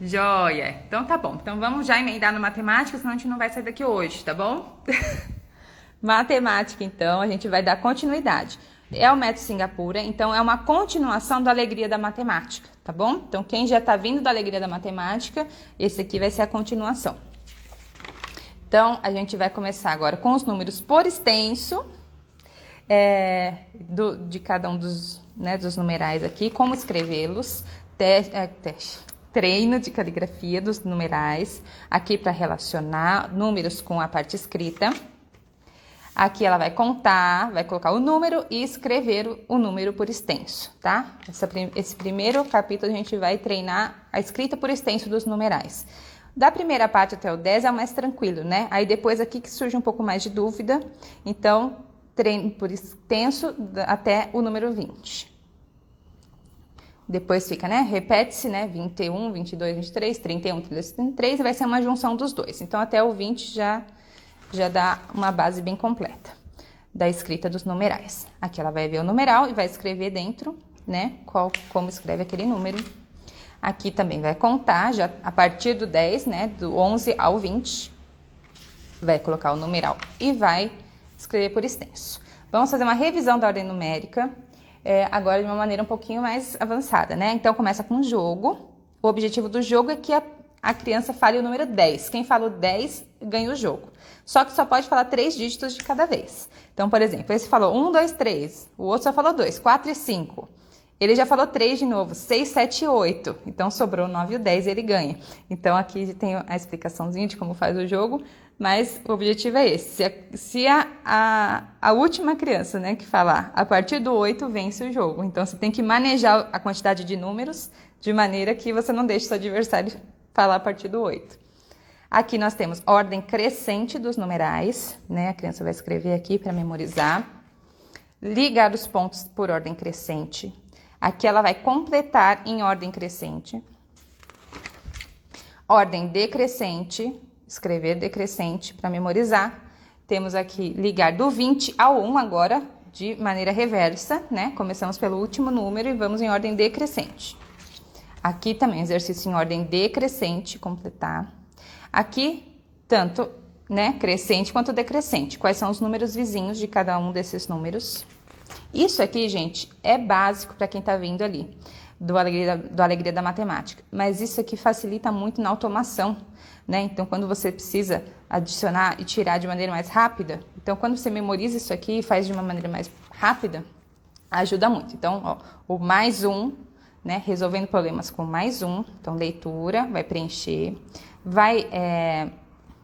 Joia. Então tá bom. Então vamos já emendar no matemática, senão a gente não vai sair daqui hoje, tá bom? Matemática, então, a gente vai dar continuidade. É o método Singapura, então é uma continuação da alegria da matemática, tá bom? Então quem já tá vindo da alegria da matemática, esse aqui vai ser a continuação. Então a gente vai começar agora com os números por extenso, de cada um dos numerais aqui, como escrevê-los, treino de caligrafia dos numerais, aqui para relacionar números com a parte escrita. Aqui ela vai contar, vai colocar o número e escrever o número por extenso, tá? Esse primeiro capítulo a gente vai treinar a escrita por extenso dos numerais. Da primeira parte até o 10 é o mais tranquilo, né? Aí depois aqui que surge um pouco mais de dúvida, então treino por extenso até o número 20. Depois fica, né? Repete-se, né? 21, 22, 23, 31, 32, 33 e vai ser uma junção dos dois. Então até o 20 já dá uma base bem completa da escrita dos numerais. Aqui ela vai ver o numeral e vai escrever dentro, né, como escreve aquele número. Aqui também vai contar, já a partir do 10, né, do 11 ao 20, vai colocar o numeral e vai escrever por extenso. Vamos fazer uma revisão da ordem numérica, agora de uma maneira um pouquinho mais avançada, né? Então começa com o jogo. O objetivo do jogo é que a criança fale o número 10. Quem fala o 10 ganha o jogo. Só que só pode falar 3 dígitos de cada vez. Então, por exemplo, esse falou 1, 2, 3. O outro só falou 2, 4 e 5. Ele já falou 3 de novo, 6, 7 e 8. Então, sobrou o 9 e o 10 e ele ganha. Então, aqui tem a explicaçãozinha de como faz o jogo, mas o objetivo é esse. Se a última criança, né, que falar a partir do 8, vence o jogo. Então, você tem que manejar a quantidade de números de maneira que você não deixe seu adversário falar a partir do 8. Aqui nós temos ordem crescente dos numerais, né? A criança vai escrever aqui para memorizar. Ligar os pontos por ordem crescente. Aqui ela vai completar em ordem crescente. Ordem decrescente, escrever decrescente para memorizar. Temos aqui ligar do 20 ao 1 agora, de maneira reversa, né? Começamos pelo último número e vamos em ordem decrescente. Aqui também exercício em ordem decrescente, completar. Aqui, tanto, né, crescente quanto decrescente. Quais são os números vizinhos de cada um desses números? Isso aqui, gente, é básico para quem está vindo ali, do Alegria da Matemática. Mas isso aqui facilita muito na automação, né? Então, quando você precisa adicionar e tirar de maneira mais rápida, então, quando você memoriza isso aqui e faz de uma maneira mais rápida, ajuda muito. Então, ó, o mais um, né, resolvendo problemas com mais um. Então, leitura, vai preencher, vai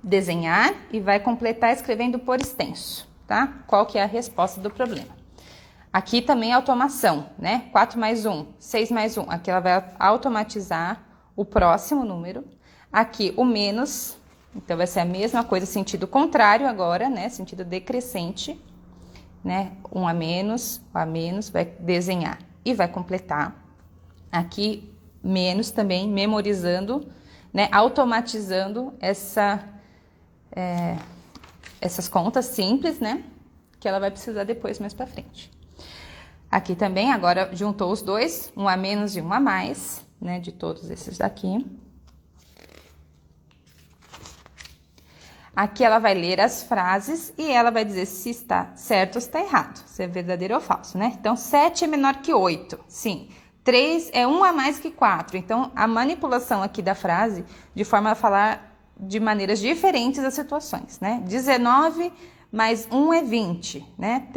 desenhar e vai completar escrevendo por extenso, tá? Qual que é a resposta do problema. Aqui também automação, né? 4 mais 1, 6 mais 1. Aqui ela vai automatizar o próximo número. Aqui o menos, então vai ser a mesma coisa, sentido contrário agora, né? Sentido decrescente, né? Um a menos, vai desenhar e vai completar. Aqui menos também, memorizando, né? Automatizando essas contas simples, né? Que ela vai precisar depois, mais pra frente. Aqui também, agora juntou os dois, um a menos e um a mais, né? De todos esses daqui. Aqui ela vai ler as frases e ela vai dizer se está certo ou se está errado, se é verdadeiro ou falso, né? Então, 7 é menor que 8, sim. 3 é 1 a mais que 4. Então, a manipulação aqui da frase, de forma a falar de maneiras diferentes as situações, né? 19 mais 1 é 20, né?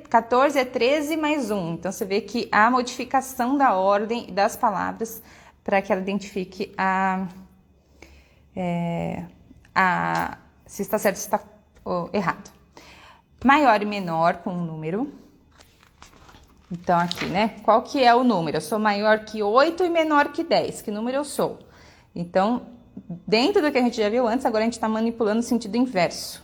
14 é 13 mais 1. Então, você vê que há modificação da ordem das palavras para que ela identifique se está certo ou se está errado. Maior e menor com um número. Então, aqui, né? Qual que é o número? Eu sou maior que 8 e menor que 10. Que número eu sou? Então, dentro do que a gente já viu antes, agora a gente está manipulando o sentido inverso.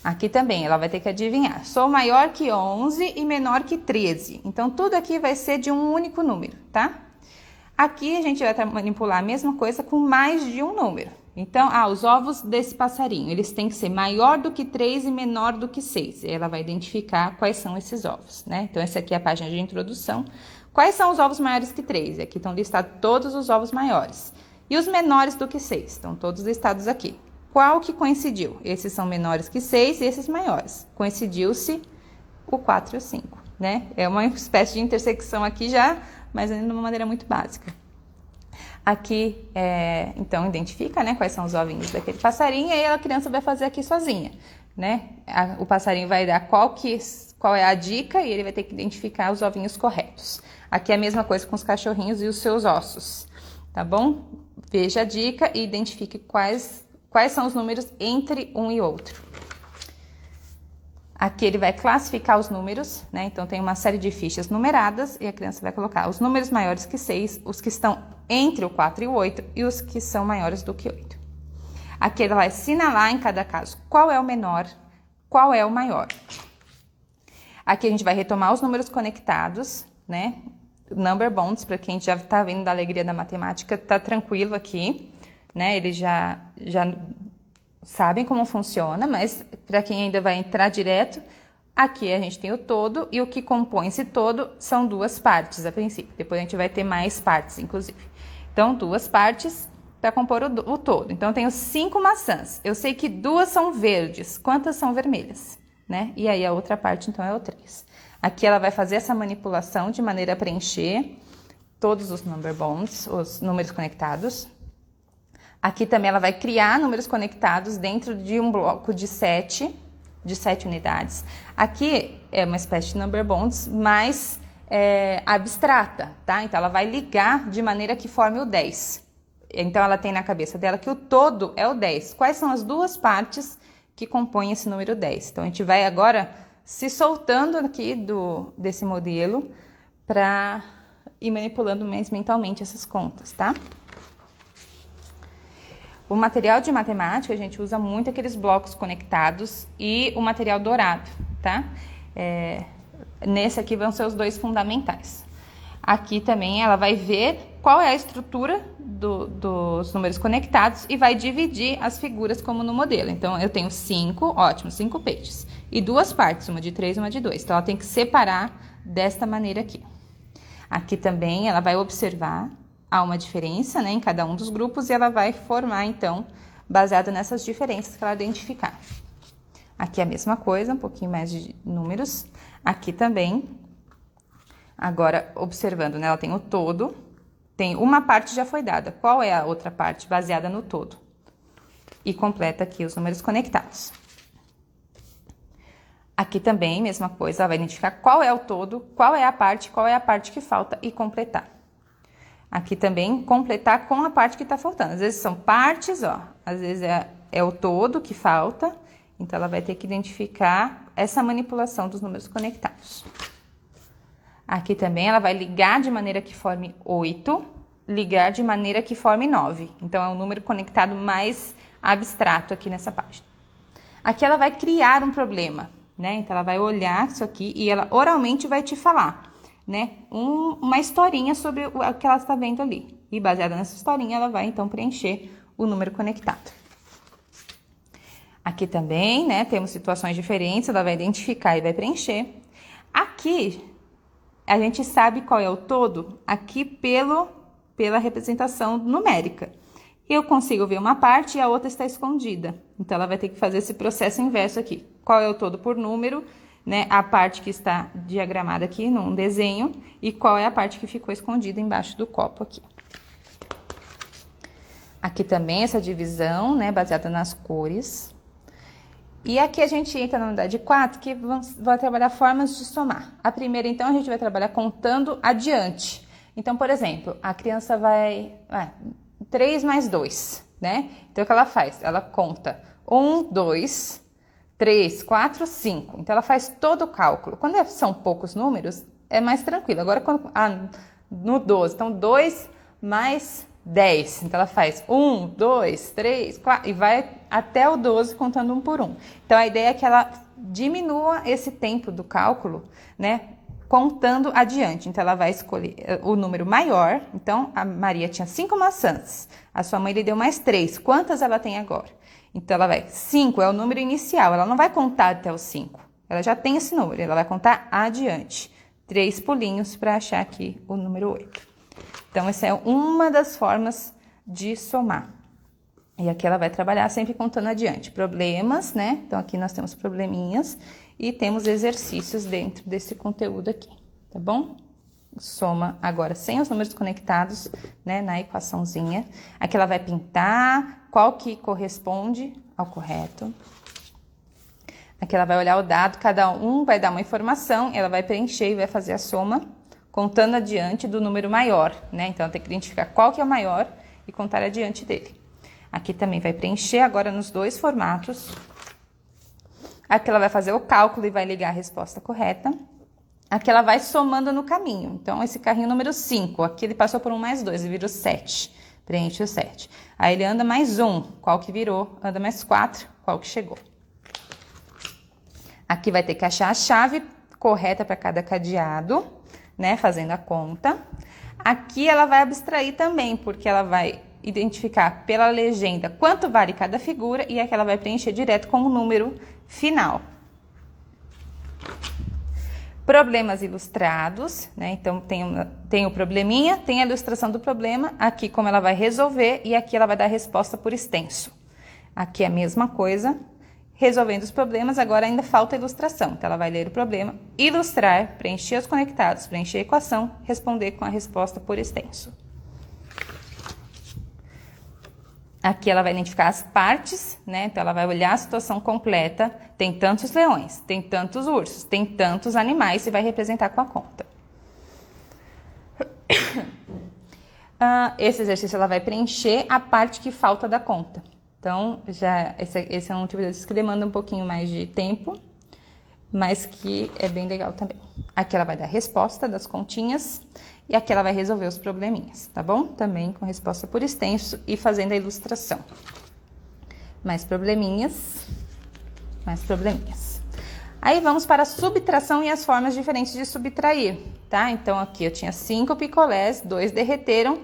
Aqui também, ela vai ter que adivinhar. Sou maior que 11 e menor que 13. Então, tudo aqui vai ser de um único número, tá? Aqui a gente vai manipular a mesma coisa com mais de um número. Então, os ovos desse passarinho, eles têm que ser maior do que 3 e menor do que 6. Ela vai identificar quais são esses ovos, né? Então, essa aqui é a página de introdução. Quais são os ovos maiores que 3? Aqui estão listados todos os ovos maiores. E os menores do que 6? Estão todos listados aqui. Qual que coincidiu? Esses são menores que 6 e esses maiores. Coincidiu-se o 4 e o 5, né? É uma espécie de intersecção aqui já, mas ainda de uma maneira muito básica. Aqui, então, identifica, né, quais são os ovinhos daquele passarinho, e aí a criança vai fazer aqui sozinha, né? O passarinho vai dar qual é a dica e ele vai ter que identificar os ovinhos corretos. Aqui é a mesma coisa com os cachorrinhos e os seus ossos, tá bom? Veja a dica e identifique quais são os números entre um e outro. Aqui ele vai classificar os números, né? Então tem uma série de fichas numeradas e a criança vai colocar os números maiores que 6, os que estão entre o 4 e o 8 e os que são maiores do que 8. Aqui ela vai assinalar em cada caso qual é o menor, qual é o maior. Aqui a gente vai retomar os números conectados, né? Number bonds, para quem já está vendo da alegria da matemática, tá tranquilo aqui, né? Eles já sabem como funciona, mas para quem ainda vai entrar direto, aqui a gente tem o todo e o que compõe esse todo são duas partes a princípio. Depois a gente vai ter mais partes, inclusive. Então, duas partes para compor o todo. Então, eu tenho 5 maçãs. Eu sei que 2 são verdes. Quantas são vermelhas? Né? E aí, a outra parte, então, é o 3. Aqui ela vai fazer essa manipulação de maneira a preencher todos os number bonds, os números conectados. Aqui também ela vai criar números conectados dentro de um bloco de 7 unidades. Aqui é uma espécie de number bonds mais abstrata, tá? Então, ela vai ligar de maneira que forme o 10. Então, ela tem na cabeça dela que o todo é o 10. Quais são as duas partes que compõem esse número 10? Então, a gente vai agora se soltando aqui desse modelo para ir manipulando mais mentalmente essas contas, tá? O material de matemática, a gente usa muito aqueles blocos conectados e o material dourado, tá? Nesse aqui vão ser os dois fundamentais. Aqui também ela vai ver qual é a estrutura dos números conectados e vai dividir as figuras como no modelo. Então, eu tenho 5 pages. E duas partes, uma de 3 e uma de 2. Então, ela tem que separar desta maneira aqui. Aqui também ela vai observar, há uma diferença, né, em cada um dos grupos e ela vai formar, então, baseado nessas diferenças que ela identificar. Aqui é a mesma coisa, um pouquinho mais de números. Aqui também, agora observando, né, ela tem o todo, tem uma parte já foi dada. Qual é a outra parte baseada no todo? E completa aqui os números conectados. Aqui também, mesma coisa, ela vai identificar qual é o todo, qual é a parte que falta e completar. Aqui também, completar com a parte que está faltando. Às vezes são partes, ó, às vezes é o todo que falta, então ela vai ter que identificar essa manipulação dos números conectados. Aqui também ela vai ligar de maneira que forme 8, ligar de maneira que forme 9. Então, é um número conectado mais abstrato aqui nessa página. Aqui ela vai criar um problema, né? Então, ela vai olhar isso aqui e ela oralmente vai te falar, né? Uma historinha sobre o que ela está vendo ali. E baseada nessa historinha, ela vai, então, preencher o número conectado. Aqui também, né? Temos situações diferentes, ela vai identificar e vai preencher. Aqui, a gente sabe qual é o todo aqui pela representação numérica. eu consigo ver uma parte e a outra está escondida. Então, ela vai ter que fazer esse processo inverso aqui. Qual é o todo por número, né? A parte que está diagramada aqui num desenho e qual é a parte que ficou escondida embaixo do copo aqui. Aqui também essa divisão, né, baseada nas cores. E aqui a gente entra na unidade 4, que vai trabalhar formas de somar. A primeira, então, a gente vai trabalhar contando adiante. Então, por exemplo, a criança vai... 3 mais 2, né? Então, o que ela faz? Ela conta 1, 2, 3, 4, 5. Então, ela faz todo o cálculo. Quando são poucos números, é mais tranquilo. Agora, no 12, então, 2 mais 10. Então, ela faz 1, 2, 3, 4 e vai até o 12 contando um por um. Então, a ideia é que ela diminua esse tempo do cálculo, né? Contando adiante. Então, ela vai escolher o número maior. Então, a Maria tinha 5 maçãs. A sua mãe lhe deu mais 3. Quantas ela tem agora? Então, ela vai... 5 é o número inicial. Ela não vai contar até o 5. Ela já tem esse número. Ela vai contar adiante. 3 pulinhos para achar aqui o número 8. Então, essa é uma das formas de somar. E aqui ela vai trabalhar sempre contando adiante. Problemas, né? Então, aqui nós temos probleminhas. E temos exercícios dentro desse conteúdo aqui, tá bom? Soma agora sem os números conectados, né, na equaçãozinha. Aqui ela vai pintar qual que corresponde ao correto. Aqui ela vai olhar o dado, cada um vai dar uma informação, ela vai preencher e vai fazer a soma, contando adiante do número maior, né? Então, ela tem que identificar qual que é o maior e contar adiante dele. Aqui também vai preencher agora nos dois formatos. Aqui ela vai fazer o cálculo e vai ligar a resposta correta. Aqui ela vai somando no caminho. Então, esse carrinho número 5, aqui ele passou por 1 mais 2, ele virou 7. Preenche o 7. Aí ele anda mais 1, qual que virou? Anda mais 4, qual que chegou? Aqui vai ter que achar a chave correta para cada cadeado, né? Fazendo a conta. Aqui ela vai abstrair também, porque ela vai identificar pela legenda quanto vale cada figura e aqui ela vai preencher direto com o número final. Problemas ilustrados, né? Então tem o probleminha, tem a ilustração do problema, aqui como ela vai resolver e aqui ela vai dar a resposta por extenso. Aqui é a mesma coisa, resolvendo os problemas, agora ainda falta a ilustração. Então ela vai ler o problema, ilustrar, preencher os conectados, preencher a equação, responder com a resposta por extenso. Aqui ela vai identificar as partes, né? Então ela vai olhar a situação completa. Tem tantos leões, tem tantos ursos, tem tantos animais e vai representar com a conta. Esse exercício ela vai preencher a parte que falta da conta. Então, esse é um tipo de exercício que demanda um pouquinho mais de tempo, mas que é bem legal também. Aqui ela vai dar a resposta das continhas e aqui ela vai resolver os probleminhas, tá bom? Também com resposta por extenso e fazendo a ilustração. Mais probleminhas, mais probleminhas. Aí vamos para a subtração e as formas diferentes de subtrair, tá? Então aqui eu tinha 5 picolés, 2 derreteram,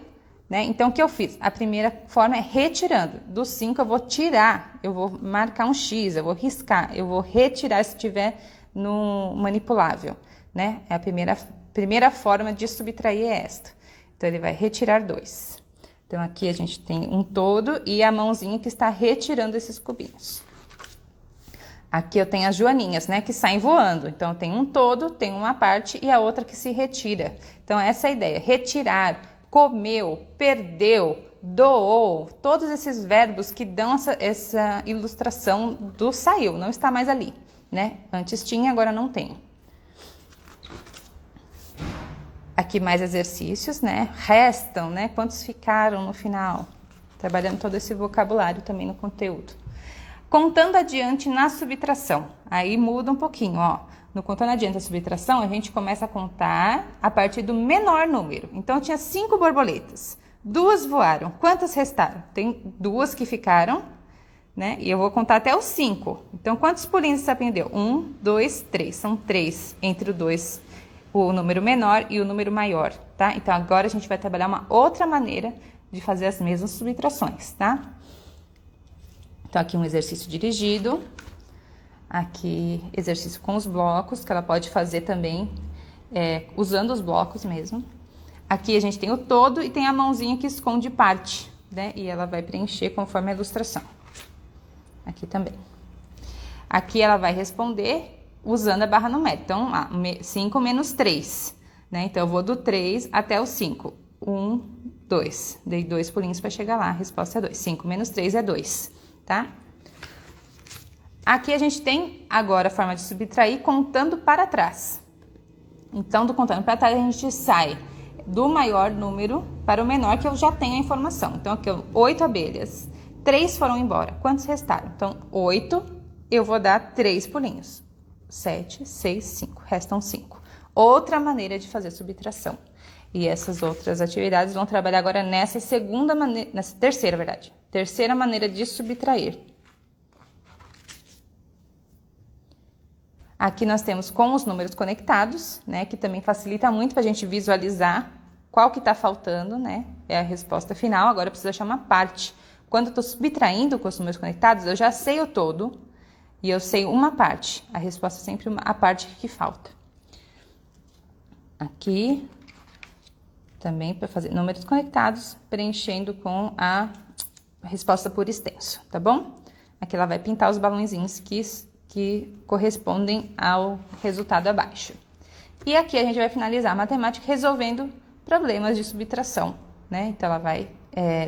né? Então o que eu fiz? A primeira forma é retirando. Dos 5 eu vou tirar, eu vou marcar um X, eu vou riscar, eu vou retirar se tiver no manipulável, né? É a primeira forma de subtrair é esta. Então, ele vai retirar 2. Então, aqui a gente tem um todo e a mãozinha que está retirando esses cubinhos. Aqui eu tenho as joaninhas, né, que saem voando. Então, tem um todo, tem uma parte e a outra que se retira. Então, essa é a ideia. Retirar, comeu, perdeu, doou. Todos esses verbos que dão essa ilustração do saiu, não está mais ali, né? Antes tinha, agora não tem. Aqui mais exercícios, né? Restam, né? Quantos ficaram no final? Trabalhando todo esse vocabulário também no conteúdo. Contando adiante na subtração. Aí muda um pouquinho, ó. No contando adiante na subtração, a gente começa a contar a partir do menor número. Então, eu tinha 5 borboletas. 2 voaram. Quantas restaram? Tem 2 que ficaram, né? E eu vou contar até os 5. Então, quantos pulinhos você aprendeu? 1, 2, 3. São 3 entre o número menor e o número maior, tá? Então, agora a gente vai trabalhar uma outra maneira de fazer as mesmas subtrações, tá? Então, aqui um exercício dirigido. Aqui, exercício com os blocos, que ela pode fazer também, usando os blocos mesmo. Aqui a gente tem o todo e tem a mãozinha que esconde parte, né? E ela vai preencher conforme a ilustração. Aqui também. Aqui ela vai responder usando a barra numérica. Então, 5 menos 3, né? Então, eu vou do 3 até o 5. 1, 2. Dei 2 pulinhos para chegar lá. A resposta é 2. 5 menos 3 é 2, tá? Aqui a gente tem agora a forma de subtrair contando para trás. Então, do contando para trás, a gente sai do maior número para o menor, que eu já tenho a informação. Então, aqui, 8 abelhas. 3 foram embora. Quantos restaram? Então, 8, eu vou dar 3 pulinhos. 7, 6, 5. Restam 5. Outra maneira de fazer subtração. E essas outras atividades vão trabalhar agora nessa terceira, verdade. Terceira maneira de subtrair. Aqui nós temos com os números conectados, né, que também facilita muito para a gente visualizar qual que está faltando, né, é a resposta final. Agora eu preciso achar uma parte. Quando eu estou subtraindo com os números conectados, eu já sei o todo e eu sei uma parte. A resposta é sempre a parte que falta. Aqui, também para fazer números conectados, preenchendo com a resposta por extenso, tá bom? Aqui ela vai pintar os balãozinhos que correspondem ao resultado abaixo. E aqui a gente vai finalizar a matemática resolvendo problemas de subtração, né? Então, ela vai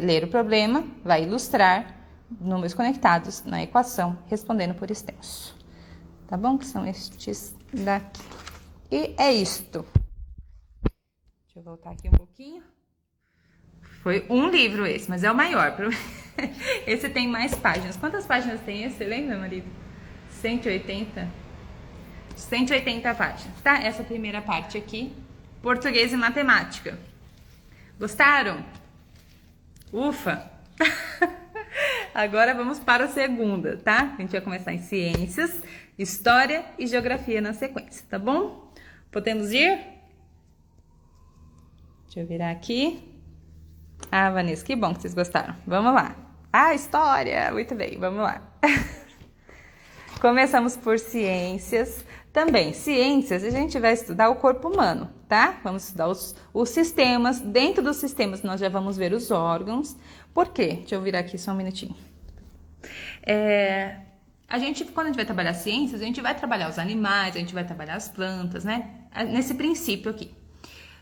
ler o problema, vai ilustrar números conectados na equação, respondendo por extenso. Tá bom? Que são estes daqui. E é isto. Deixa eu voltar aqui um pouquinho. Foi um livro esse, mas é o maior. Esse tem mais páginas. Quantas páginas tem esse? Você lembra, marido? 180? 180 páginas, tá? Essa primeira parte aqui, português e matemática. Gostaram? Ufa! Agora vamos para a segunda, tá? A gente vai começar em ciências, história e geografia na sequência, tá bom? Podemos ir? Deixa eu virar aqui. Ah, Vanessa, que bom que vocês gostaram. Vamos lá. Ah, história! Muito bem, vamos lá. Começamos por ciências. Também, ciências, a gente vai estudar o corpo humano, tá? Vamos estudar os sistemas. Dentro dos sistemas, nós já vamos ver os órgãos. Por quê? Deixa eu virar aqui só um minutinho. Quando a gente vai trabalhar ciências, a gente vai trabalhar os animais, a gente vai trabalhar as plantas, né? Nesse princípio aqui.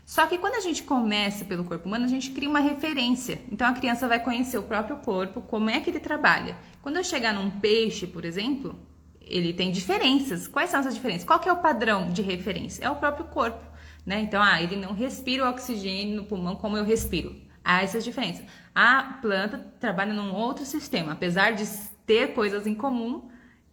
Só que quando a gente começa pelo corpo humano, a gente cria uma referência. Então, a criança vai conhecer o próprio corpo, como é que ele trabalha. Quando eu chegar num peixe, por exemplo, ele tem diferenças. Quais são essas diferenças? Qual que é o padrão de referência? É o próprio corpo, né? Então, ele não respira o oxigênio no pulmão como eu respiro. Há essas diferenças. A planta trabalha num outro sistema, apesar de ter coisas em comum,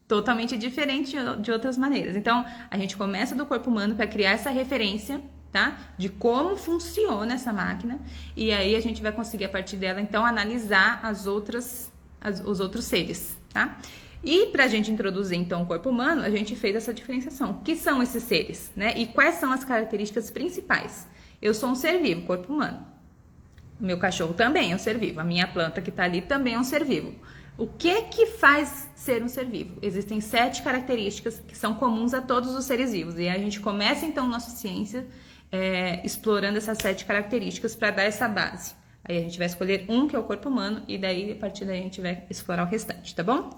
totalmente diferente de outras maneiras. Então, a gente começa do corpo humano para criar essa referência, tá? De como funciona essa máquina, e aí a gente vai conseguir, a partir dela, então, analisar os outros seres, tá? E para a gente introduzir, então, o corpo humano, a gente fez essa diferenciação. O que são esses seres, né? E quais são as características principais? Eu sou um ser vivo, corpo humano. O meu cachorro também é um ser vivo. A minha planta que está ali também é um ser vivo. O que faz ser um ser vivo? Existem 7 características que são comuns a todos os seres vivos. E a gente começa, então, nossa ciência explorando essas 7 características para dar essa base. Aí a gente vai escolher um, que é o corpo humano, e daí, a partir daí, a gente vai explorar o restante, tá bom?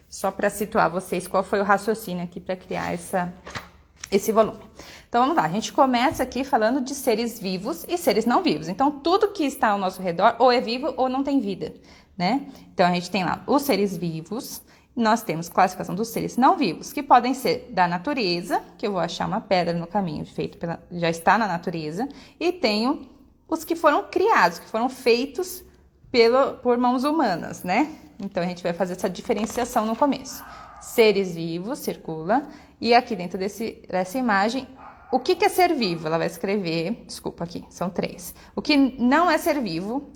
Só para situar vocês qual foi o raciocínio aqui para criar esse volume. Então, vamos lá. A gente começa aqui falando de seres vivos e seres não vivos. Então, tudo que está ao nosso redor ou é vivo ou não tem vida, né? Então, a gente tem lá os seres vivos. Nós temos classificação dos seres não vivos, que podem ser da natureza, que eu vou achar uma pedra no caminho, já está na natureza. E tenho os que foram criados, que foram feitos por mãos humanas, né? Então, a gente vai fazer essa diferenciação no começo. Seres vivos, circula. E aqui dentro dessa imagem, o que é ser vivo? Ela vai escrever, desculpa aqui, são 3. O que não é ser vivo,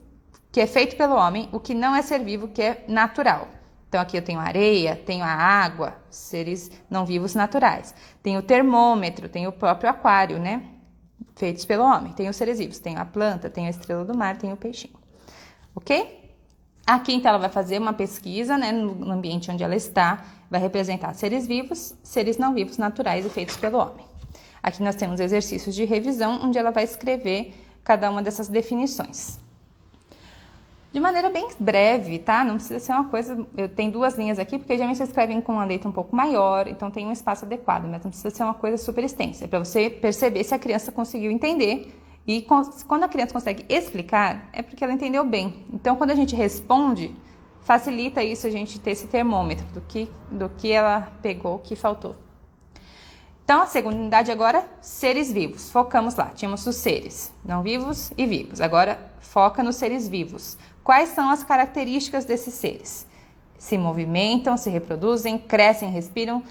que é feito pelo homem. O que não é ser vivo, que é natural. Então, aqui eu tenho a areia, tenho a água, seres não vivos naturais. Tenho o termômetro, tenho o próprio aquário, né? Feitos pelo homem. Tenho os seres vivos, tenho a planta, tenho a estrela do mar, tenho o peixinho. Ok? Aqui, então, ela vai fazer uma pesquisa, né, no ambiente onde ela está, vai representar seres vivos, seres não vivos naturais e feitos pelo homem. Aqui nós temos exercícios de revisão, onde ela vai escrever cada uma dessas definições. De maneira bem breve, tá? Não precisa ser uma coisa... Eu tenho 2 linhas aqui, porque geralmente vocês escrevem com uma letra um pouco maior, então tem um espaço adequado, mas não precisa ser uma coisa super extensa. É para você perceber se a criança conseguiu entender. E quando a criança consegue explicar, é porque ela entendeu bem. Então, quando a gente responde, facilita isso a gente ter esse termômetro do que ela pegou, o que faltou. Então, a segunda unidade agora, seres vivos. Focamos lá, tínhamos os seres não vivos e vivos. Agora, foca nos seres vivos. Quais são as características desses seres? Se movimentam, se reproduzem, crescem, respiram,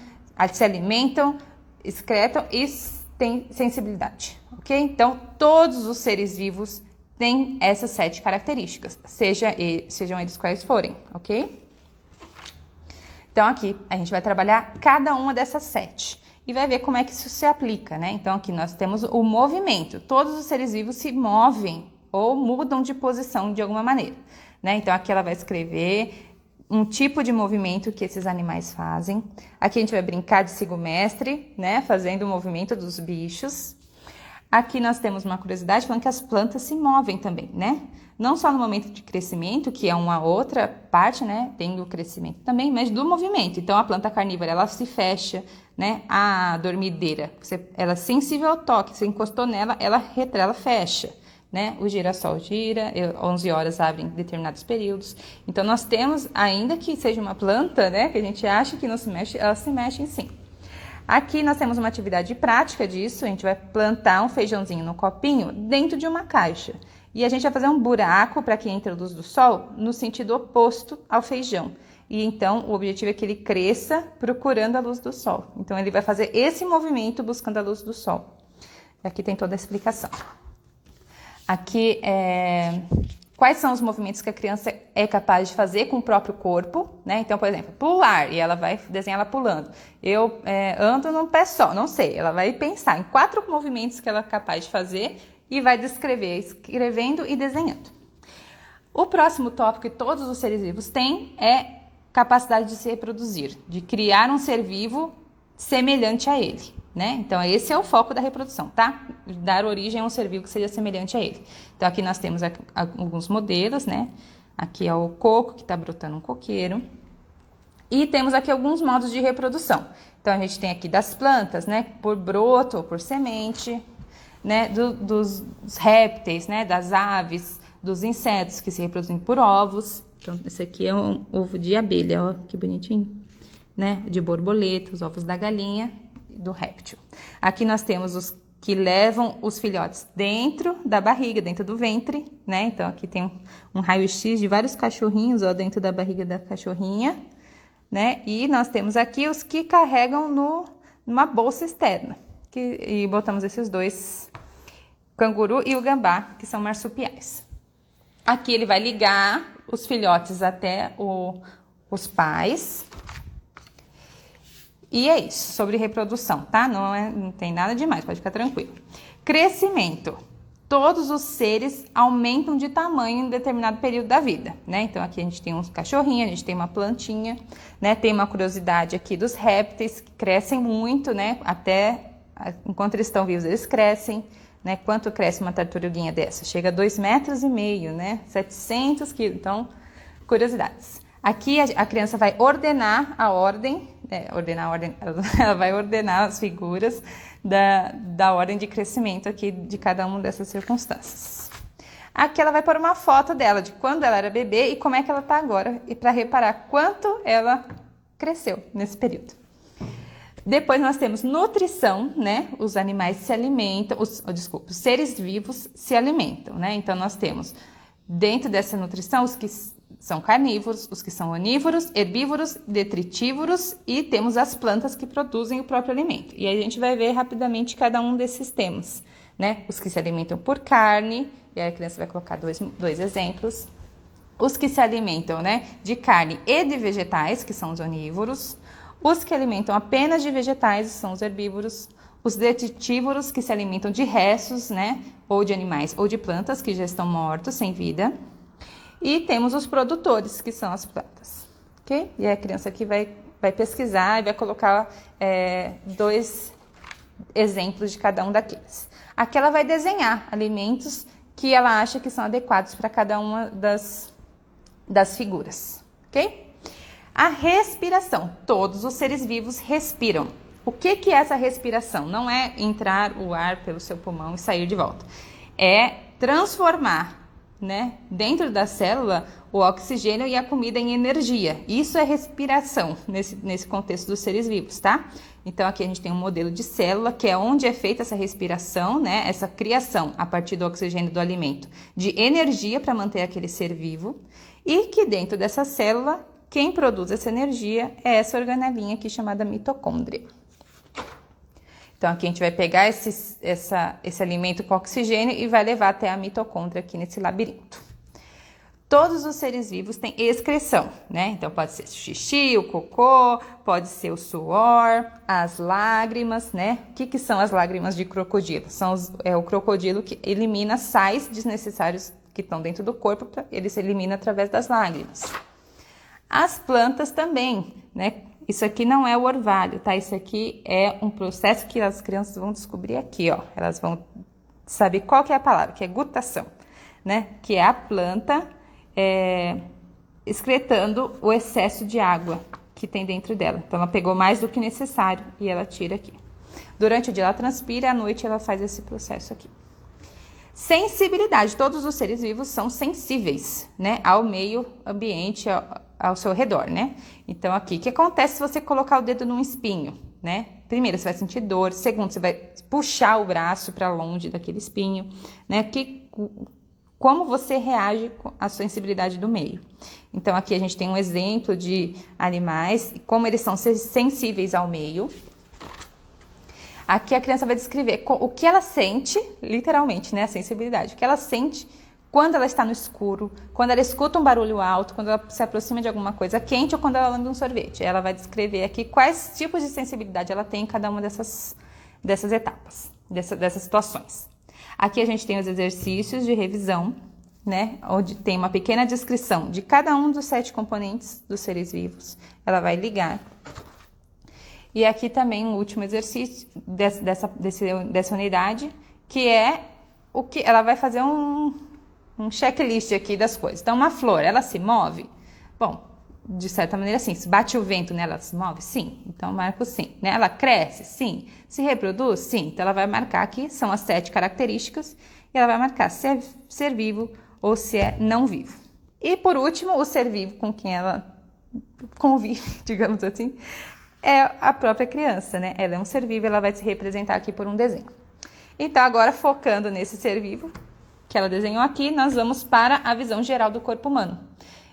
se alimentam, excretam e têm sensibilidade, ok? Então, todos os seres vivos têm essas 7 características, sejam eles quais forem, ok? Então, aqui a gente vai trabalhar cada uma dessas 7 e vai ver como é que isso se aplica, né? Então, aqui nós temos o movimento. Todos os seres vivos se movem ou mudam de posição de alguma maneira, né? Então, aqui ela vai escrever um tipo de movimento que esses animais fazem. Aqui a gente vai brincar de siga o mestre, né? Fazendo o movimento dos bichos. Aqui nós temos uma curiosidade falando que as plantas se movem também, né? Não só no momento de crescimento, que é uma outra parte, né? Tem o crescimento também, mas do movimento. Então, a planta carnívora, ela se fecha, né? A dormideira, ela é sensível ao toque. Você encostou nela, ela fecha, né? O girassol gira, 11 horas abre em determinados períodos. Então, nós temos, ainda que seja uma planta, né? Que a gente acha que não se mexe, elas se mexem sim. Aqui nós temos uma atividade prática disso, a gente vai plantar um feijãozinho no copinho dentro de uma caixa. E a gente vai fazer um buraco para que entre a luz do sol no sentido oposto ao feijão. E então o objetivo é que ele cresça procurando a luz do sol. Então ele vai fazer esse movimento buscando a luz do sol. Aqui tem toda a explicação. Aqui quais são os movimentos que a criança é capaz de fazer com o próprio corpo, né? Então, por exemplo, pular, e ela vai desenhar ela pulando. Eu ando num pé só, não sei. Ela vai pensar em 4 movimentos que ela é capaz de fazer e vai descrever, escrevendo e desenhando. O próximo tópico que todos os seres vivos têm é capacidade de se reproduzir, de criar um ser vivo semelhante a ele, né? Então, esse é o foco da reprodução, tá? Dar origem a um ser vivo que seja semelhante a ele. Então, aqui nós temos alguns modelos, né? Aqui é o coco, que está brotando um coqueiro. E temos aqui alguns modos de reprodução. Então, a gente tem aqui das plantas, né? Por broto ou por semente, né? Dos répteis, né? Das aves, dos insetos que se reproduzem por ovos. Então, esse aqui é um ovo de abelha, ó, que bonitinho, né? De borboleta, os ovos da galinha, do réptil. Aqui nós temos os que levam os filhotes dentro da barriga, dentro do ventre, né? Então, aqui tem um raio-x de vários cachorrinhos, ó, dentro da barriga da cachorrinha, né? E nós temos aqui os que carregam numa bolsa externa. E botamos esses 2, o canguru e o gambá, que são marsupiais. Aqui ele vai ligar os filhotes até os pais. E é isso, sobre reprodução, tá? Não tem nada demais, pode ficar tranquilo. Crescimento. Todos os seres aumentam de tamanho em determinado período da vida, né? Então, aqui a gente tem uns cachorrinhos, a gente tem uma plantinha, né? Tem uma curiosidade aqui dos répteis, que crescem muito, né? Até, enquanto eles estão vivos, eles crescem, né? Quanto cresce uma tartaruguinha dessa? Chega a 2,5 metros, né? 700 quilos. Então, curiosidades. Aqui a criança vai ordenar a ordem, ela vai ordenar as figuras da ordem de crescimento aqui de cada uma dessas circunstâncias. Aqui ela vai pôr uma foto dela, de quando ela era bebê e como é que ela está agora, e para reparar quanto ela cresceu nesse período. Depois nós temos nutrição, né? Os animais se alimentam, os seres vivos se alimentam, né? Então nós temos dentro dessa nutrição os que são carnívoros, os que são onívoros, herbívoros, detritívoros e temos as plantas que produzem o próprio alimento. E aí a gente vai ver rapidamente cada um desses temas, né? Os que se alimentam por carne, e aí a criança vai colocar dois exemplos. Os que se alimentam, né, de carne e de vegetais, que são os onívoros. Os que alimentam apenas de vegetais, são os herbívoros. Os detritívoros, que se alimentam de restos, né, ou de animais ou de plantas que já estão mortos, sem vida. E temos os produtores, que são as plantas, ok? E a criança aqui vai pesquisar e vai colocar 2 exemplos de cada um daqueles. Aqui ela vai desenhar alimentos que ela acha que são adequados para cada uma das das figuras, ok? A respiração. Todos os seres vivos respiram. O que é essa respiração? Não é entrar o ar pelo seu pulmão e sair de volta. É transformar, né, dentro da célula o oxigênio e a comida em energia. Isso é respiração nesse contexto dos seres vivos, tá? Então aqui a gente tem um modelo de célula que é onde é feita essa respiração, né, essa criação a partir do oxigênio do alimento de energia para manter aquele ser vivo, e que dentro dessa célula quem produz essa energia é essa organelinha aqui chamada mitocôndria. Então aqui a gente vai pegar esse alimento com oxigênio e vai levar até a mitocôndria aqui nesse labirinto. Todos os seres vivos têm excreção, né? Então pode ser xixi, o cocô, pode ser o suor, as lágrimas, né? O que são as lágrimas de crocodilo? É o crocodilo que elimina sais desnecessários que estão dentro do corpo, ele se elimina através das lágrimas. As plantas também, né? Isso aqui não é o orvalho, tá? Isso aqui é um processo que as crianças vão descobrir aqui, ó. Elas vão saber qual que é a palavra, que é gutação, né? Que é a planta excretando o excesso de água que tem dentro dela. Então, ela pegou mais do que necessário e ela tira aqui. Durante o dia ela transpira, à noite ela faz esse processo aqui. Sensibilidade. Todos os seres vivos são sensíveis, né? Ao meio ambiente, ao seu redor, né? Então, aqui, o que acontece se você colocar o dedo num espinho, né? Primeiro, você vai sentir dor. Segundo, você vai puxar o braço para longe daquele espinho, né? Como você reage à sensibilidade do meio. Então, aqui a gente tem um exemplo de animais, como eles são sensíveis ao meio. Aqui a criança vai descrever o que ela sente, literalmente, né? A sensibilidade. O que ela sente quando ela está no escuro, quando ela escuta um barulho alto, quando ela se aproxima de alguma coisa quente ou quando ela lambe um sorvete. Ela vai descrever aqui quais tipos de sensibilidade ela tem em cada uma dessas etapas, dessas situações. Aqui a gente tem os exercícios de revisão, né? Onde tem uma pequena descrição de cada um dos 7 componentes dos seres vivos. Ela vai ligar. E aqui também um último exercício dessa unidade, que é o que ela vai fazer um checklist aqui das coisas. Então, uma flor, ela se move? Bom, de certa maneira, sim. Se bate o vento nela, ela se move? Sim. Então, marco sim. Né? Ela cresce? Sim. Se reproduz? Sim. Então, ela vai marcar aqui, são as 7 características, e ela vai marcar se é ser vivo ou se é não vivo. E, por último, o ser vivo com quem ela convive, digamos assim, é a própria criança, né? Ela é um ser vivo, ela vai se representar aqui por um desenho. Então, agora, focando nesse ser vivo que ela desenhou aqui, nós vamos para a visão geral do corpo humano.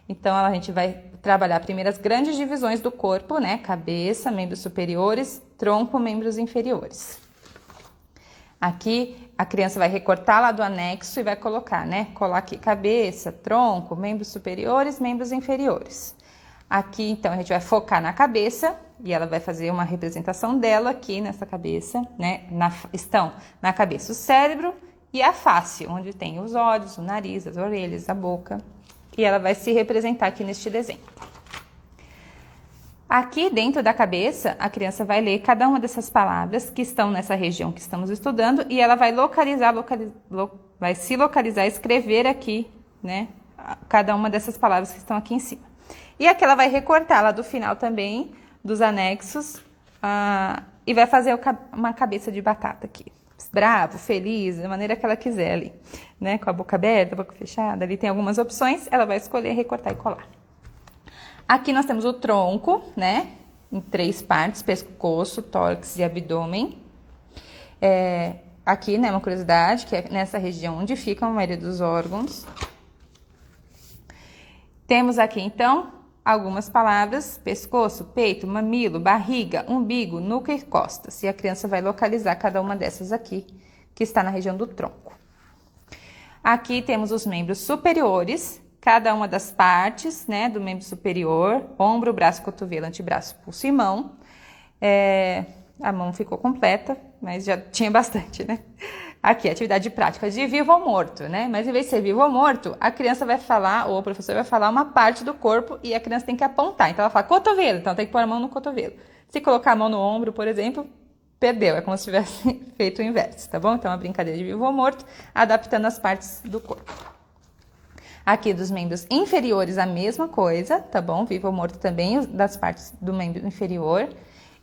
Então, a gente vai trabalhar primeiro as grandes divisões do corpo, né? Cabeça, membros superiores, tronco, membros inferiores. Aqui, a criança vai recortar lá do anexo e vai colocar, né? Colar aqui cabeça, tronco, membros superiores, membros inferiores. Aqui, então, a gente vai focar na cabeça e ela vai fazer uma representação dela aqui nessa cabeça, né? Estão na cabeça o cérebro e a face, onde tem os olhos, o nariz, as orelhas, a boca. E ela vai se representar aqui neste desenho. Aqui dentro da cabeça, a criança vai ler cada uma dessas palavras que estão nessa região que estamos estudando e ela vai vai se localizar, escrever aqui, né? Cada uma dessas palavras que estão aqui em cima. E aqui ela vai recortar lá do final também, dos anexos, e vai fazer uma cabeça de batata aqui. Bravo, feliz, da maneira que ela quiser ali, né? Com a boca aberta, a boca fechada, ali tem algumas opções, ela vai escolher recortar e colar. Aqui nós temos o tronco, né? Em 3 partes, pescoço, tórax e abdômen. Aqui, né, uma curiosidade, que é nessa região onde fica a maioria dos órgãos. Temos aqui, então, algumas palavras: pescoço, peito, mamilo, barriga, umbigo, nuca e costas. E a criança vai localizar cada uma dessas aqui, que está na região do tronco. Aqui temos os membros superiores, cada uma das partes, né, do membro superior: ombro, braço, cotovelo, antebraço, pulso e mão. A mão ficou completa, mas já tinha bastante, né? Aqui, atividade prática de vivo ou morto, né? Mas em vez de ser vivo ou morto, a criança vai falar, ou o professor vai falar uma parte do corpo e a criança tem que apontar. Então, ela fala cotovelo, então tem que pôr a mão no cotovelo. Se colocar a mão no ombro, por exemplo, perdeu. É como se tivesse feito o inverso, tá bom? Então, é uma brincadeira de vivo ou morto, adaptando as partes do corpo. Aqui dos membros inferiores a mesma coisa, tá bom? Vivo ou morto também, das partes do membro inferior.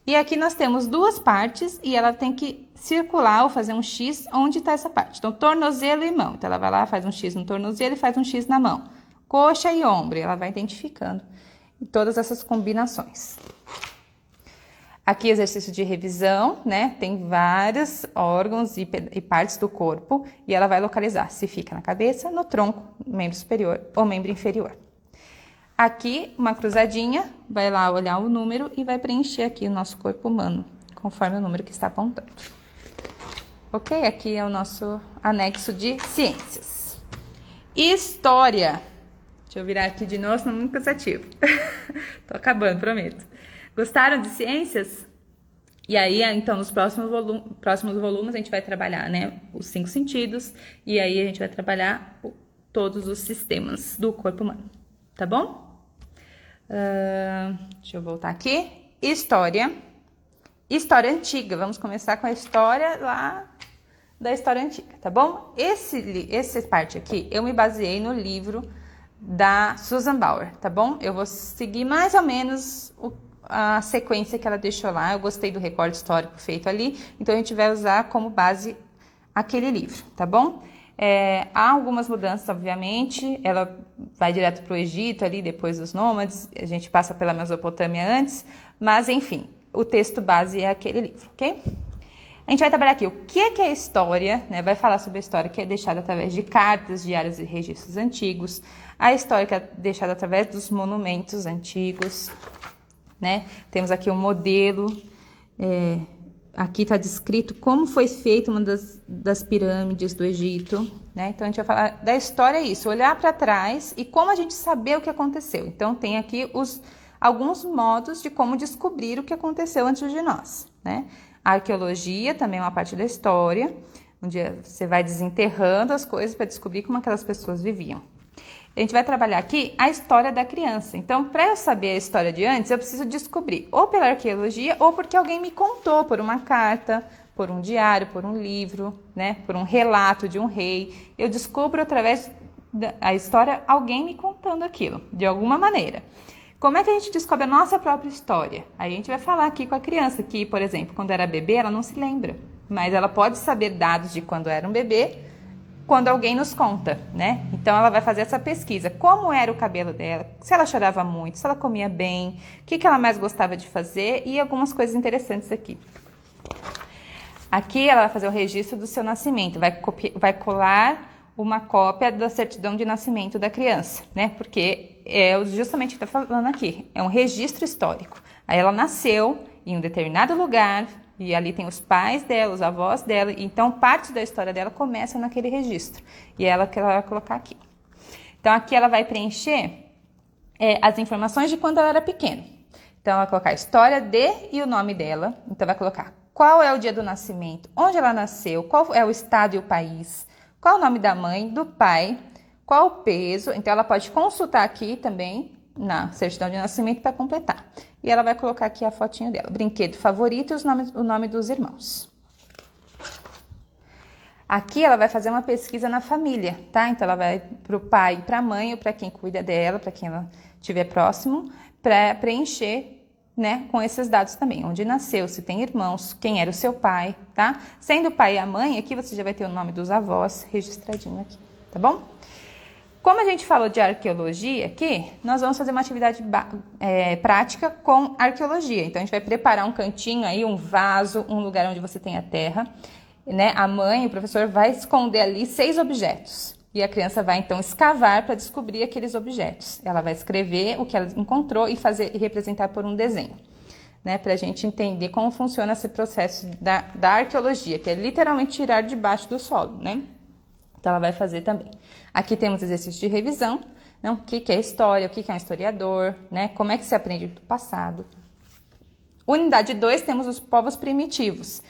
E aqui nós temos duas partes e ela tem que circular ou fazer um X onde está essa parte. Então, tornozelo e mão. Então, ela vai lá, faz um X no tornozelo e faz um X na mão. Coxa e ombro, ela vai identificando todas essas combinações. Aqui, exercício de revisão, né? Tem vários órgãos e partes do corpo e ela vai localizar se fica na cabeça, no tronco, membro superior ou membro inferior. Aqui, uma cruzadinha, vai lá olhar o número e vai preencher aqui o nosso corpo humano, conforme o número que está apontando. Ok? Aqui é o nosso anexo de ciências. História. Deixa eu virar aqui de novo, senão é muito cansativo. Tô acabando, prometo. Gostaram de ciências? E aí, então, nos próximos volumes a gente vai trabalhar, né, os 5 sentidos, e aí a gente vai trabalhar todos os sistemas do corpo humano, tá bom? Deixa eu voltar aqui. História. História antiga. Vamos começar com a história lá da história antiga, tá bom? Essa parte aqui, eu me baseei no livro da Susan Bauer, tá bom? Eu vou seguir mais ou menos a sequência que ela deixou lá. Eu gostei do recorte histórico feito ali, então a gente vai usar como base aquele livro, tá bom? Há algumas mudanças, obviamente. Ela vai direto para o Egito ali, depois dos nômades, a gente passa pela Mesopotâmia antes, mas enfim, o texto base é aquele livro, ok? A gente vai trabalhar aqui o que é história, né? Vai falar sobre a história que é deixada através de cartas, diários e registros antigos, a história que é deixada através dos monumentos antigos, né? Temos aqui um modelo, aqui está descrito como foi feita uma das pirâmides do Egito, né? Então, a gente vai falar da história, isso, olhar para trás e como a gente saber o que aconteceu. Então, tem aqui alguns modos de como descobrir o que aconteceu antes de nós, né? A arqueologia também é uma parte da história, onde você vai desenterrando as coisas para descobrir como aquelas pessoas viviam. A gente vai trabalhar aqui a história da criança. Então, para eu saber a história de antes, eu preciso descobrir ou pela arqueologia ou porque alguém me contou, por uma carta, por um diário, por um livro, né, por um relato de um rei. Eu descubro através da história alguém me contando aquilo, de alguma maneira. Como é que a gente descobre a nossa própria história? Aí a gente vai falar aqui com a criança que, por exemplo, quando era bebê, ela não se lembra, mas ela pode saber dados de quando era um bebê, quando alguém nos conta, né? Então, ela vai fazer essa pesquisa. Como era o cabelo dela, se ela chorava muito, se ela comia bem, o que ela mais gostava de fazer e algumas coisas interessantes aqui. Aqui, ela vai fazer o registro do seu nascimento, vai colar uma cópia da certidão de nascimento da criança, né? Porque é justamente o que está falando aqui, é um registro histórico. Aí ela nasceu em um determinado lugar, e ali tem os pais dela, os avós dela, então parte da história dela começa naquele registro. E é ela que ela vai colocar aqui. Então aqui ela vai preencher as informações de quando ela era pequena. Então ela vai colocar a história e o nome dela. Então vai colocar qual é o dia do nascimento, onde ela nasceu, qual é o estado e o país, qual o nome da mãe, do pai, qual o peso. Então ela pode consultar aqui também na certidão de nascimento para completar. E ela vai colocar aqui a fotinho dela, brinquedo favorito e o nome dos irmãos. Aqui ela vai fazer uma pesquisa na família, tá? Então ela vai para o pai e para a mãe, ou para quem cuida dela, para quem ela estiver próximo, para preencher, né, com esses dados também. Onde nasceu, se tem irmãos, quem era o seu pai, tá? Sendo o pai e a mãe, aqui você já vai ter o nome dos avós registradinho aqui, tá bom? Como a gente falou de arqueologia aqui, nós vamos fazer uma atividade prática com arqueologia. Então, a gente vai preparar um cantinho aí, um vaso, um lugar onde você tem a terra, né? A mãe, o professor, vai esconder ali 6 objetos. E a criança vai, então, escavar para descobrir aqueles objetos. Ela vai escrever o que ela encontrou e representar por um desenho, né? Para a gente entender como funciona esse processo da arqueologia, que é literalmente tirar debaixo do solo, né? Então, ela vai fazer também. Aqui temos exercício de revisão, né? O que é história, o que é um historiador, né? Como é que se aprende do passado. Unidade 2, temos os povos primitivos.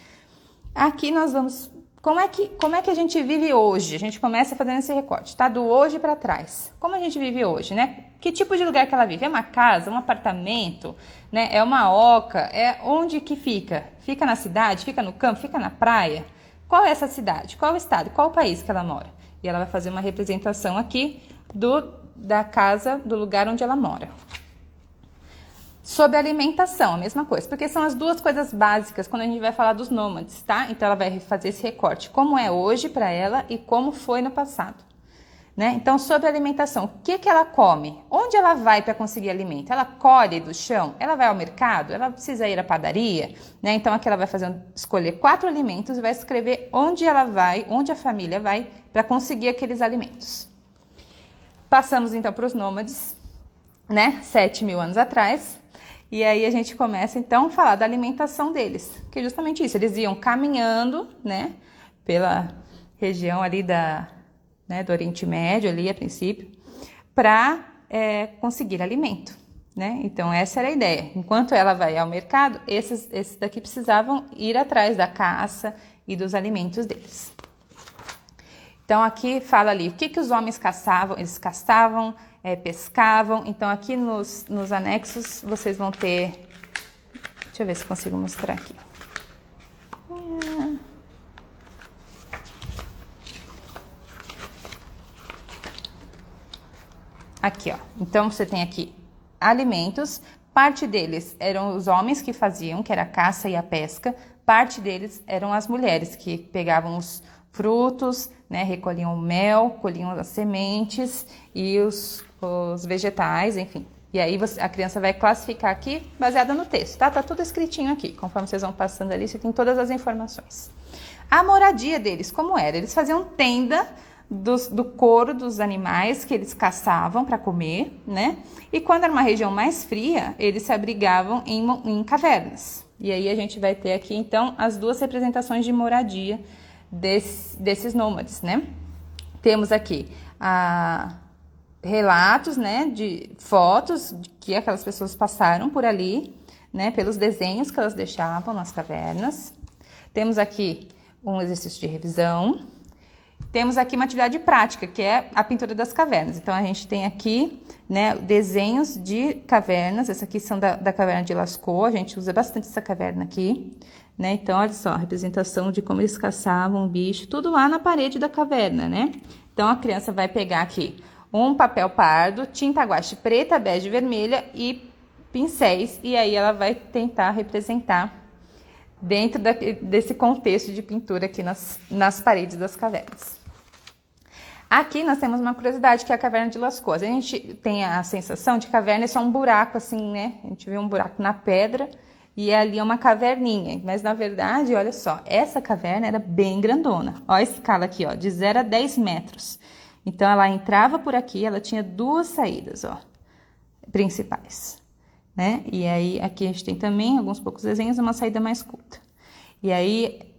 Aqui nós vamos... Como é que a gente vive hoje? A gente começa fazendo esse recorte, tá? Do hoje para trás. Como a gente vive hoje, né? Que tipo de lugar que ela vive? É uma casa, um apartamento, né? É uma oca? É onde que fica? Fica na cidade? Fica no campo? Fica na praia? Qual é essa cidade? Qual é o estado? Qual é o país que ela mora? E ela vai fazer uma representação aqui da casa, do lugar onde ela mora. Sobre alimentação, a mesma coisa, porque são as duas coisas básicas quando a gente vai falar dos nômades, tá? Então ela vai fazer esse recorte, como é hoje para ela e como foi no passado, né? Então, sobre alimentação, o que ela come? Onde ela vai para conseguir alimento? Ela colhe do chão? Ela vai ao mercado? Ela precisa ir à padaria? Né? Então, aqui ela vai escolher 4 alimentos e vai escrever onde ela vai, onde a família vai para conseguir aqueles alimentos. Passamos então para os nômades, né? 7.000 anos atrás. E aí a gente começa então a falar da alimentação deles, que é justamente isso, eles iam caminhando, né, pela região ali do Oriente Médio, ali a princípio, para conseguir alimento, né? Então essa era a ideia. Enquanto ela vai ao mercado, esses daqui precisavam ir atrás da caça e dos alimentos deles. Então aqui fala ali o que os homens caçavam, eles caçavam, pescavam. Então aqui nos anexos vocês vão ter, deixa eu ver se consigo mostrar aqui. Aqui, ó. Então você tem aqui alimentos, parte deles eram os homens que faziam, que era a caça e a pesca, parte deles eram as mulheres que pegavam os frutos, né, recolhiam o mel, colhiam as sementes e os vegetais, enfim. E aí a criança vai classificar aqui baseada no texto, tá? Tá tudo escritinho aqui. Conforme vocês vão passando ali, você tem todas as informações. A moradia deles, como era? Eles faziam tenda do couro dos animais que eles caçavam para comer, né? E quando era uma região mais fria, eles se abrigavam em cavernas. E aí a gente vai ter aqui, então, as duas representações de moradia desses nômades, né? Temos aqui relatos, né, de fotos de que aquelas pessoas passaram por ali, né, pelos desenhos que elas deixavam nas cavernas. Temos aqui um exercício de revisão. Temos aqui uma atividade prática, que é a pintura das cavernas. Então, a gente tem aqui, né, desenhos de cavernas. Essas aqui são da caverna de Lascaux. A gente usa bastante essa caverna aqui, né? Então, olha só, a representação de como eles caçavam o bicho, tudo lá na parede da caverna, né? Então, a criança vai pegar aqui um papel pardo, tinta guache preta, bege e vermelha e pincéis. E aí, ela vai tentar representar dentro desse contexto de pintura aqui nas paredes das cavernas. Aqui nós temos uma curiosidade, que é a caverna de Lascaux. A gente tem a sensação de que caverna é só um buraco assim, né? A gente vê um buraco na pedra e ali é uma caverninha. Mas na verdade, olha só, essa caverna era bem grandona. Olha a escala aqui, ó, de 0 a 10 metros. Então ela entrava por aqui, ela tinha 2 saídas, ó, principais, né? E aí aqui a gente tem também alguns poucos desenhos, uma saída mais curta. E aí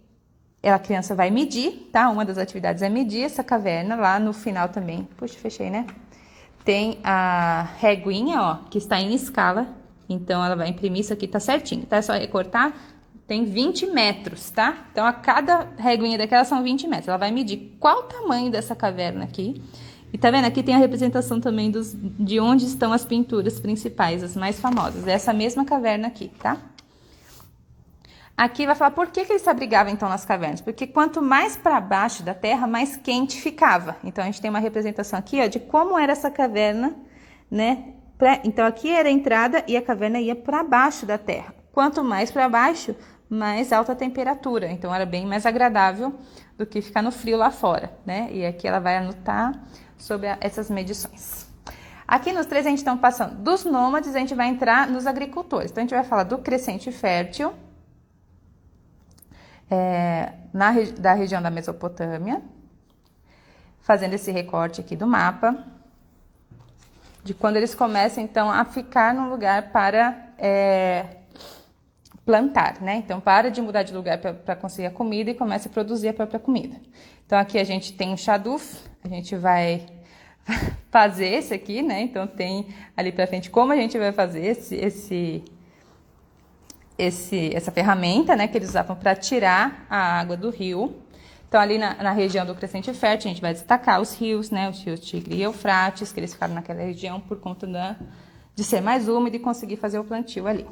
a criança vai medir, tá? Uma das atividades é medir essa caverna. Lá no final também, puxa, fechei, né? Tem a reguinha, ó, que está em escala. Então ela vai imprimir isso aqui, tá certinho, tá? É só recortar. Tem 20 metros, tá? Então, a cada reguinha daquela são 20 metros. Ela vai medir qual o tamanho dessa caverna aqui. E tá vendo? Aqui tem a representação também de onde estão as pinturas principais, as mais famosas. É essa mesma caverna aqui, tá? Aqui vai falar por que eles se abrigavam, então, nas cavernas. Porque quanto mais para baixo da terra, mais quente ficava. Então, a gente tem uma representação aqui, ó, de como era essa caverna, né? Então, aqui era a entrada e a caverna ia para baixo da terra. Quanto mais para baixo, mais alta temperatura, então era bem mais agradável do que ficar no frio lá fora, né? E aqui ela vai anotar sobre essas medições. Aqui nos 3 a gente está passando dos nômades, a gente vai entrar nos agricultores. Então a gente vai falar do crescente fértil, da região da Mesopotâmia, fazendo esse recorte aqui do mapa, de quando eles começam então a ficar num lugar para plantar, né? Então, para de mudar de lugar para conseguir a comida e começa a produzir a própria comida. Então, aqui a gente tem um chaduf, a gente vai fazer esse aqui, né? Então, tem ali para frente como a gente vai fazer essa ferramenta, né? Que eles usavam para tirar a água do rio. Então, ali na região do crescente fértil, a gente vai destacar os rios, né? Os rios Tigre e Eufrates, que eles ficaram naquela região por conta de ser mais úmido e conseguir fazer o plantio ali.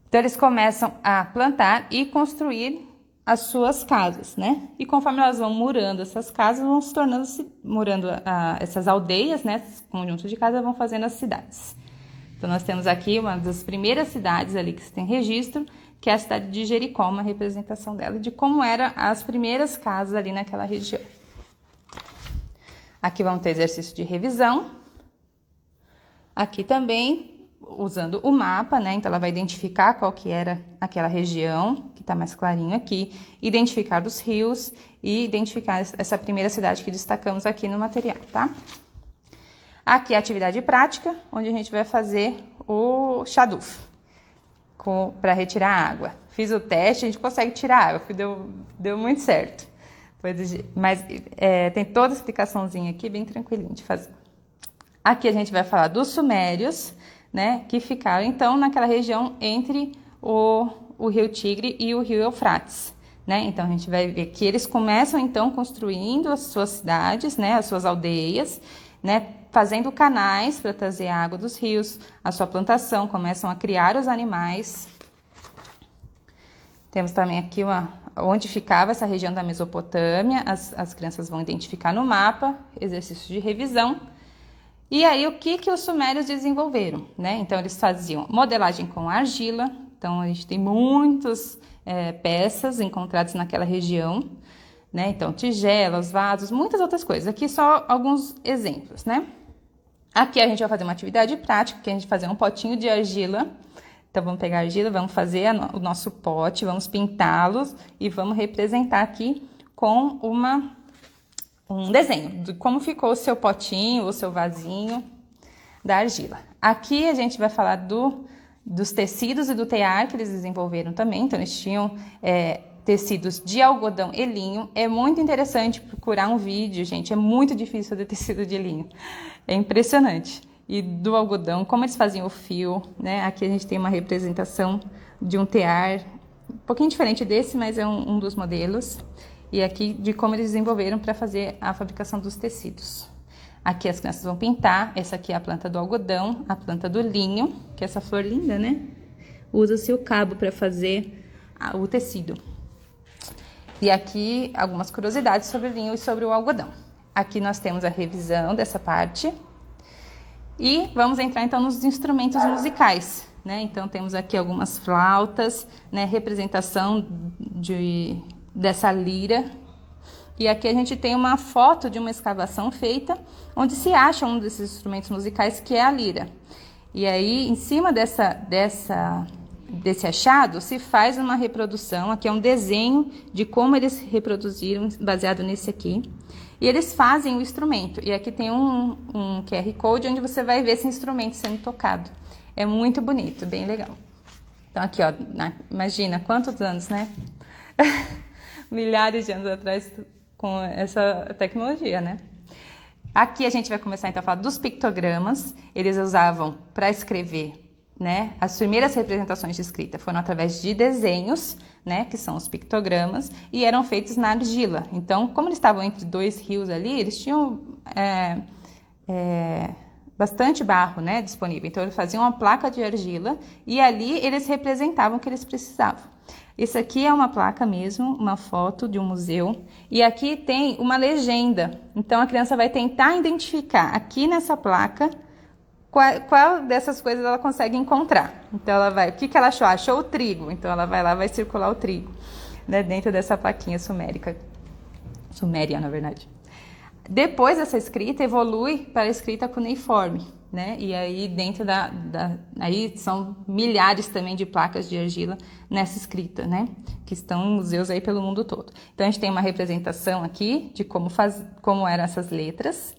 Então, eles começam a plantar e construir as suas casas, né? E conforme elas vão murando essas casas, vão se tornando, essas aldeias, né? Esses conjuntos de casas vão fazendo as cidades. Então, nós temos aqui uma das primeiras cidades ali que se tem registro, que é a cidade de Jericó, uma representação dela, de como eram as primeiras casas ali naquela região. Aqui vamos ter exercício de revisão. Aqui também, usando o mapa, né? Então, ela vai identificar qual que era aquela região, que tá mais clarinho aqui, identificar os rios e identificar essa primeira cidade que destacamos aqui no material, tá? Aqui é a atividade prática, onde a gente vai fazer o shaduf, para retirar a água. Fiz o teste, a gente consegue tirar a água, deu muito certo. Mas tem toda a explicaçãozinha aqui, bem tranquilinho de fazer. Aqui a gente vai falar dos sumérios, né, que ficaram, então, naquela região entre o rio Tigre e o rio Eufrates, né? Então, a gente vai ver que eles começam, então, construindo as suas cidades, né, as suas aldeias, né, fazendo canais para trazer água dos rios, a sua plantação, começam a criar os animais. Temos também aqui onde ficava essa região da Mesopotâmia, as crianças vão identificar no mapa, exercício de revisão. E aí, o que os sumérios desenvolveram, né? Então, eles faziam modelagem com argila. Então, a gente tem muitas peças encontradas naquela região, né? Então, tigelas, vasos, muitas outras coisas. Aqui só alguns exemplos, né? Aqui a gente vai fazer uma atividade prática, que a gente vai fazer um potinho de argila. Então, vamos pegar a argila, vamos fazer o nosso pote, vamos pintá-los e vamos representar aqui com um desenho de como ficou o seu potinho, o seu vasinho da argila. Aqui a gente vai falar dos tecidos e do tear que eles desenvolveram também. Então, eles tinham tecidos de algodão e linho. É muito interessante procurar um vídeo, gente. É muito difícil fazer tecido de linho. É impressionante. E do algodão, como eles faziam o fio, né? Aqui a gente tem uma representação de um tear, um pouquinho diferente desse, mas é um dos modelos. E aqui de como eles desenvolveram para fazer a fabricação dos tecidos. Aqui as crianças vão pintar. Essa aqui é a planta do algodão, a planta do linho, que é essa flor linda, né? Usa-se o cabo para fazer o tecido. E aqui algumas curiosidades sobre o linho e sobre o algodão. Aqui nós temos a revisão dessa parte. E vamos entrar então nos instrumentos musicais, né? Então temos aqui algumas flautas, né? Representação dessa lira. E aqui a gente tem uma foto de uma escavação feita onde se acha um desses instrumentos musicais, que é a lira. E aí, em cima desse achado, se faz uma reprodução. Aqui é um desenho de como eles reproduziram, baseado nesse aqui. E eles fazem o instrumento. E aqui tem um QR Code onde você vai ver esse instrumento sendo tocado. É muito bonito, bem legal. Então aqui, ó, imagina quantos anos, né? Milhares de anos atrás com essa tecnologia, né? Aqui a gente vai começar então a falar dos pictogramas. Eles usavam para escrever, né? As primeiras representações de escrita foram através de desenhos, né? Que são os pictogramas, e eram feitos na argila. Então, como eles estavam entre dois rios ali, eles tinham bastante barro, né? Disponível. Então, eles faziam uma placa de argila e ali eles representavam o que eles precisavam. Isso aqui é uma placa mesmo, uma foto de um museu. E aqui tem uma legenda. Então, a criança vai tentar identificar aqui nessa placa qual dessas coisas ela consegue encontrar. Então, ela vai... O que ela achou? Achou o trigo. Então, ela vai lá, vai circular o trigo, né, dentro dessa plaquinha sumérica. Suméria, na verdade. Depois, essa escrita evolui para a escrita cuneiforme, né? E aí, dentro aí são milhares também de placas de argila nessa escrita, né? Que estão em museus aí pelo mundo todo. Então, a gente tem uma representação aqui de como eram essas letras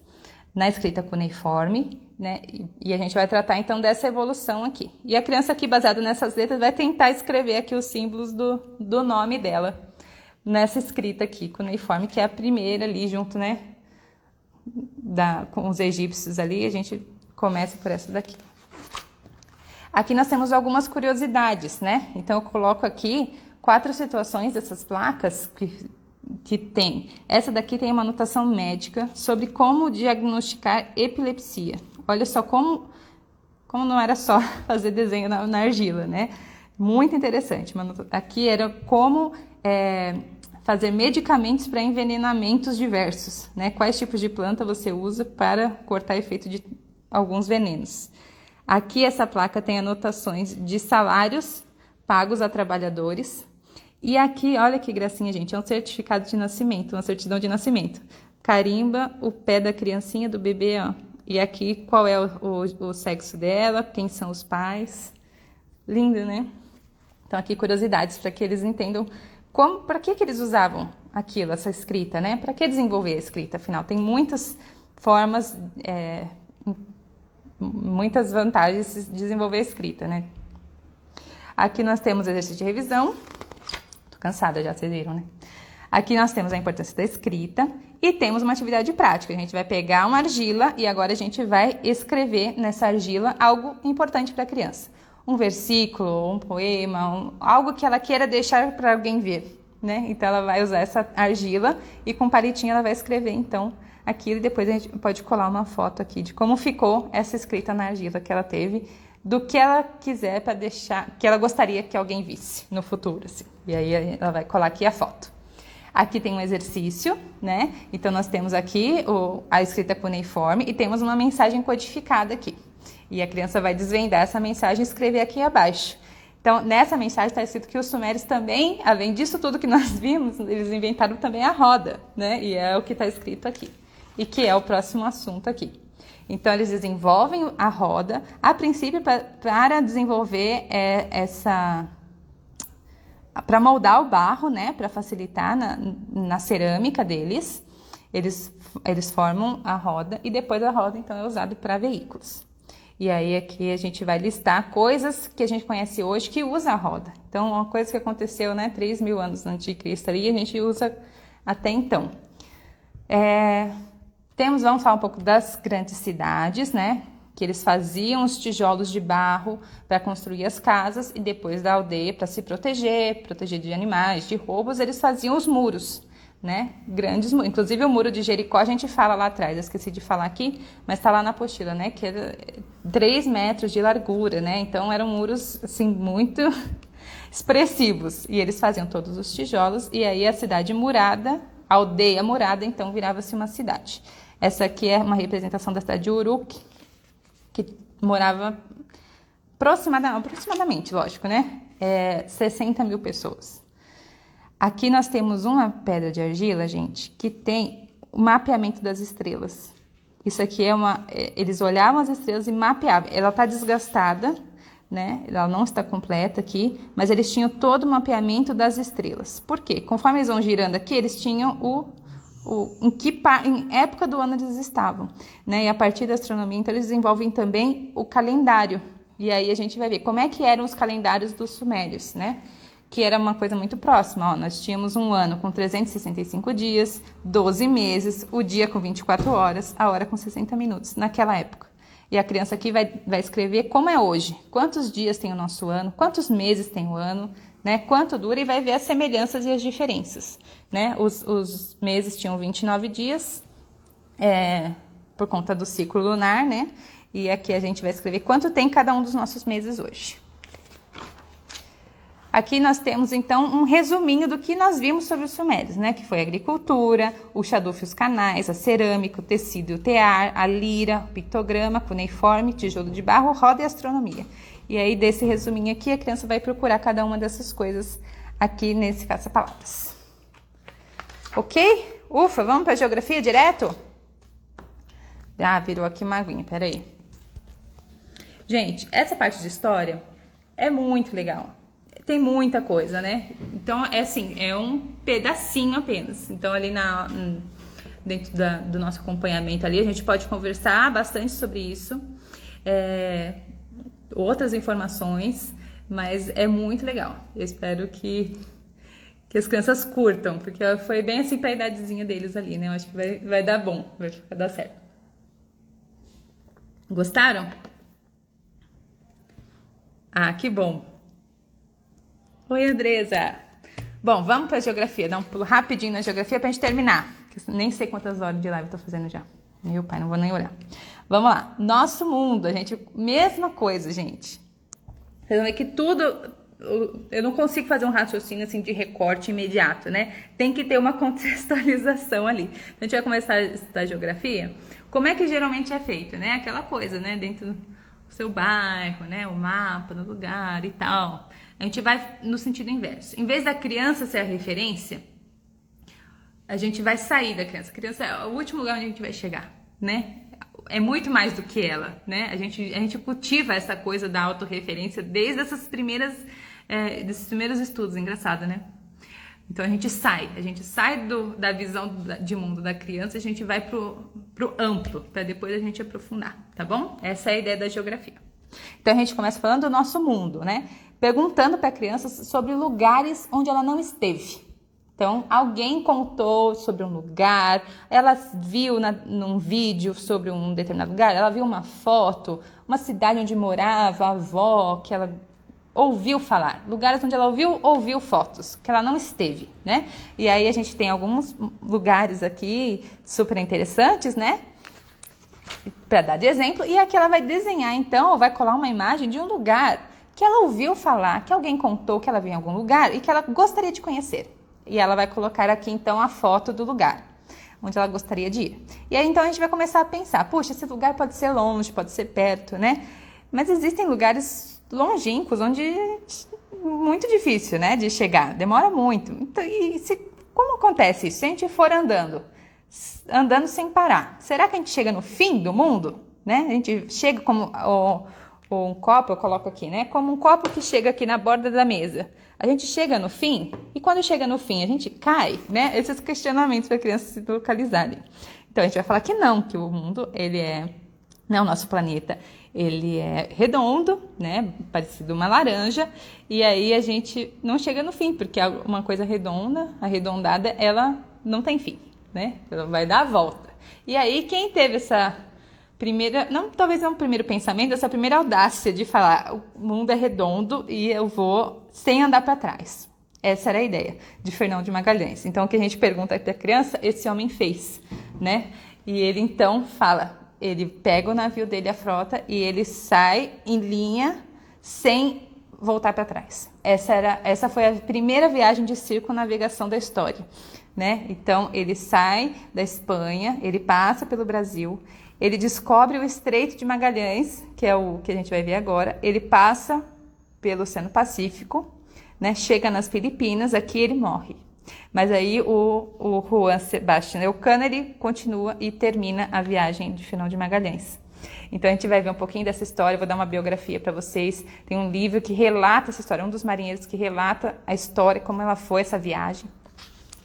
na escrita cuneiforme, né? E a gente vai tratar, então, dessa evolução aqui. E a criança aqui, baseada nessas letras, vai tentar escrever aqui os símbolos do nome dela nessa escrita aqui, cuneiforme, que é a primeira ali, junto, né? Com os egípcios ali, a gente começa por essa daqui. Aqui nós temos algumas curiosidades, né? Então, eu coloco aqui 4 situações dessas placas que tem. Essa daqui tem uma anotação médica sobre como diagnosticar epilepsia. Olha só como não era só fazer desenho na argila, né? Muito interessante. Aqui era como fazer medicamentos para envenenamentos diversos, né? Quais tipos de planta você usa para cortar efeito de alguns venenos. Aqui essa placa tem anotações de salários pagos a trabalhadores. E aqui, olha que gracinha, gente, é um certificado de nascimento, uma certidão de nascimento. Carimba o pé da criancinha, do bebê, ó. E aqui qual é o sexo dela, quem são os pais. Lindo, né? Então aqui curiosidades para que eles entendam para que eles usavam aquilo, essa escrita, né? Para que desenvolver a escrita, afinal? Tem muitas formas, muitas vantagens de desenvolver a escrita, né? Aqui nós temos exercício de revisão. Tô cansada já, vocês viram, né? Aqui nós temos a importância da escrita e temos uma atividade prática. A gente vai pegar uma argila e agora a gente vai escrever nessa argila algo importante para a criança. Um versículo, um poema, algo que ela queira deixar para alguém ver, né? Então ela vai usar essa argila e com palitinho ela vai escrever, então, aquilo, e depois a gente pode colar uma foto aqui de como ficou essa escrita na argila que ela teve, do que ela quiser para deixar, que ela gostaria que alguém visse no futuro, assim. E aí ela vai colar aqui a foto. Aqui tem um exercício, né? Então nós temos aqui a escrita cuneiforme e temos uma mensagem codificada aqui. E a criança vai desvendar essa mensagem e escrever aqui abaixo. Então, nessa mensagem está escrito que os sumérios também, além disso tudo que nós vimos, eles inventaram também a roda, né? E é o que está escrito aqui. E que é o próximo assunto aqui. Então, eles desenvolvem a roda, a princípio, para desenvolver para moldar o barro, né? Para facilitar na cerâmica deles. Eles formam a roda e depois a roda, então, é usada para veículos. E aí aqui a gente vai listar coisas que a gente conhece hoje que usa a roda. Então, uma coisa que aconteceu, né, 3.000 anos antes de Cristo ali, a gente usa até então. Vamos falar um pouco das grandes cidades, né, que eles faziam os tijolos de barro para construir as casas e depois da aldeia para se proteger de animais, de roubos, eles faziam os muros. Né? Grandes, inclusive o muro de Jericó a gente fala lá atrás, eu esqueci de falar aqui, mas está lá na apostila, né? Que era 3 metros de largura, né? Então eram muros assim muito expressivos e eles faziam todos os tijolos e aí a cidade murada, a aldeia murada, então virava-se uma cidade. Essa aqui é uma representação da cidade de Uruk, que morava aproximadamente, lógico, né? 60 mil pessoas. Aqui nós temos uma pedra de argila, gente, que tem o mapeamento das estrelas. Isso aqui eles olhavam as estrelas e mapeavam. Ela está desgastada, né? Ela não está completa aqui, mas eles tinham todo o mapeamento das estrelas. Por quê? Conforme eles vão girando aqui, eles tinham em época do ano eles estavam, né? E a partir da astronomia, então, eles desenvolvem também o calendário. E aí a gente vai ver como é que eram os calendários dos sumérios, né? Que era uma coisa muito próxima. Nós tínhamos um ano com 365 dias, 12 meses, o dia com 24 horas, a hora com 60 minutos, naquela época. E a criança aqui vai escrever como é hoje, quantos dias tem o nosso ano, quantos meses tem o ano, né? Quanto dura, e vai ver as semelhanças e as diferenças. Né? Os meses tinham 29 dias, por conta do ciclo lunar, né? E aqui a gente vai escrever quanto tem cada um dos nossos meses hoje. Aqui nós temos, então, um resuminho do que nós vimos sobre os sumérios, né? Que foi a agricultura, o xaduf e os canais, a cerâmica, o tecido e o tear, a lira, o pictograma, cuneiforme, tijolo de barro, roda e astronomia. E aí, desse resuminho aqui, a criança vai procurar cada uma dessas coisas aqui nesse caça-palavras. Ok? Ufa, vamos para a geografia direto? Ah, virou aqui uma aguinha, peraí. Gente, essa parte de história é muito legal. Tem muita coisa, né? Então, é um pedacinho apenas. Então, ali dentro do nosso acompanhamento ali, a gente pode conversar bastante sobre isso. Outras informações, mas é muito legal. Eu espero que as crianças curtam, porque foi bem assim pra idadezinha deles ali, né? Eu acho que vai dar bom, vai dar certo. Gostaram? Ah, que bom. Oi, Andresa. Bom, vamos para a geografia. Dar um pulo rapidinho na geografia para a gente terminar. Nem sei quantas horas de live eu tô fazendo já. Meu pai, não vou nem olhar. Vamos lá. Nosso mundo, mesma coisa, gente. Vocês vão ver que tudo eu não consigo fazer um raciocínio assim de recorte imediato, né? Tem que ter uma contextualização ali. Então, a gente vai começar a estudar geografia. Como é que geralmente é feito, né? Aquela coisa, né? Dentro do seu bairro, né? O mapa do lugar e tal. A gente vai no sentido inverso. Em vez da criança ser a referência, a gente vai sair da criança. A criança é o último lugar onde a gente vai chegar, né? É muito mais do que ela, né? A gente cultiva essa coisa da autorreferência desde desses primeiros estudos, engraçado, né? Então a gente sai da visão de mundo da criança, a gente vai pro amplo, para depois a gente aprofundar, tá bom? Essa é a ideia da geografia. Então a gente começa falando do nosso mundo, né? Perguntando para a criança sobre lugares onde ela não esteve. Então, alguém contou sobre um lugar, ela viu num vídeo sobre um determinado lugar, ela viu uma foto, uma cidade onde morava a avó, que ela ouviu falar. Lugares onde ela ouviu fotos, que ela não esteve, né? E aí a gente tem alguns lugares aqui super interessantes, né? Para dar de exemplo. E aqui ela vai desenhar, então, ou vai colar uma imagem de um lugar que ela ouviu falar, que alguém contou que ela viu em algum lugar e que ela gostaria de conhecer. E ela vai colocar aqui, então, a foto do lugar onde ela gostaria de ir. E aí, então, a gente vai começar a pensar, puxa, esse lugar pode ser longe, pode ser perto, né? Mas existem lugares longínquos, onde é muito difícil, né, de chegar, demora muito. Então, como acontece isso? Se a gente for andando sem parar, será que a gente chega no fim do mundo? Né? A gente chega como um copo, eu coloco aqui, né? Como um copo que chega aqui na borda da mesa. A gente chega no fim, e quando chega no fim, a gente cai, né? Esses questionamentos para crianças se localizarem. Então, a gente vai falar que não, que o mundo, o nosso planeta, ele é redondo, né? Parecido uma laranja, e aí a gente não chega no fim, porque uma coisa redonda, arredondada, ela não tem fim, né? Ela vai dar a volta. E aí, quem teve essa talvez não o primeiro pensamento, essa primeira audácia de falar o mundo é redondo e eu vou sem andar para trás. Essa era a ideia de Fernão de Magalhães. Então, o que a gente pergunta para a criança, esse homem fez, né? E ele, então, fala, ele pega o navio dele, a frota, e ele sai em linha sem voltar para trás. Essa foi a primeira viagem de circunnavegação da história, né? Então, ele sai da Espanha, ele passa pelo Brasil, ele descobre o Estreito de Magalhães, que é o que a gente vai ver agora. Ele passa pelo Oceano Pacífico, né? Chega nas Filipinas, aqui ele morre. Mas aí o Juan Sebastián Elcano, ele continua e termina a viagem de Fernão de Magalhães. Então a gente vai ver um pouquinho dessa história, vou dar uma biografia para vocês. Tem um livro que relata essa história, um dos marinheiros que relata a história, como ela foi essa viagem.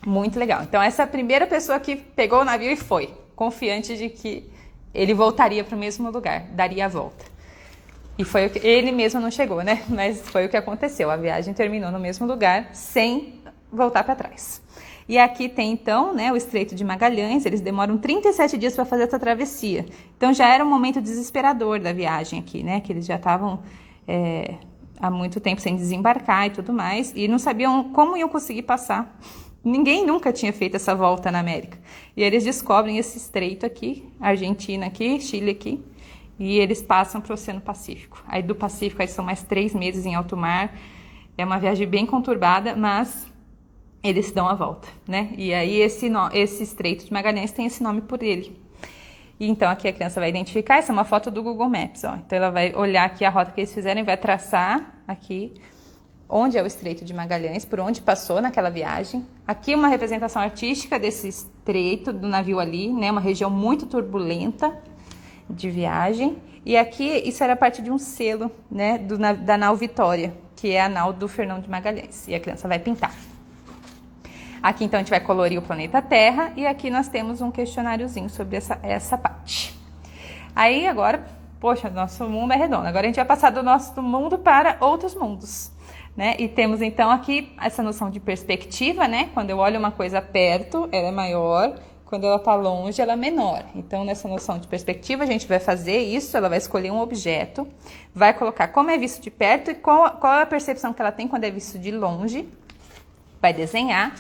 Muito legal. Então essa é a primeira pessoa que pegou o navio e foi, confiante de que ele voltaria para o mesmo lugar, daria a volta. E foi ele mesmo não chegou, né? Mas foi o que aconteceu. A viagem terminou no mesmo lugar, sem voltar para trás. E aqui tem, então, né, o Estreito de Magalhães. Eles demoram 37 dias para fazer essa travessia. Então, já era um momento desesperador da viagem aqui, né? Que eles já estavam há muito tempo sem desembarcar e tudo mais. E não sabiam como iam conseguir passar. Ninguém nunca tinha feito essa volta na América. E eles descobrem esse estreito aqui, Argentina aqui, Chile aqui, e eles passam para o Oceano Pacífico. Aí do Pacífico aí são mais 3 meses em alto mar. É uma viagem bem conturbada, mas eles dão a volta, né? E aí esse Estreito de Magalhães tem esse nome por ele. E então aqui a criança vai identificar, essa é uma foto do Google Maps, ó. Então ela vai olhar aqui a rota que eles fizeram e vai traçar aqui onde é o Estreito de Magalhães, por onde passou naquela viagem. Aqui uma representação artística desse estreito, do navio ali, né? Uma região muito turbulenta de viagem. E aqui, isso era parte de um selo, né? Da nau Vitória, que é a nau do Fernão de Magalhães. E a criança vai pintar. Aqui, então, a gente vai colorir o planeta Terra. E aqui nós temos um questionáriozinho sobre essa parte. Aí, agora, poxa, nosso mundo é redondo. Agora a gente vai passar do nosso mundo para outros mundos. Né? E temos então aqui essa noção de perspectiva, né? Quando eu olho uma coisa perto, ela é maior, quando ela está longe, ela é menor. Então, nessa noção de perspectiva, a gente vai fazer isso, ela vai escolher um objeto, vai colocar como é visto de perto e qual é a percepção que ela tem quando é visto de longe, vai desenhar.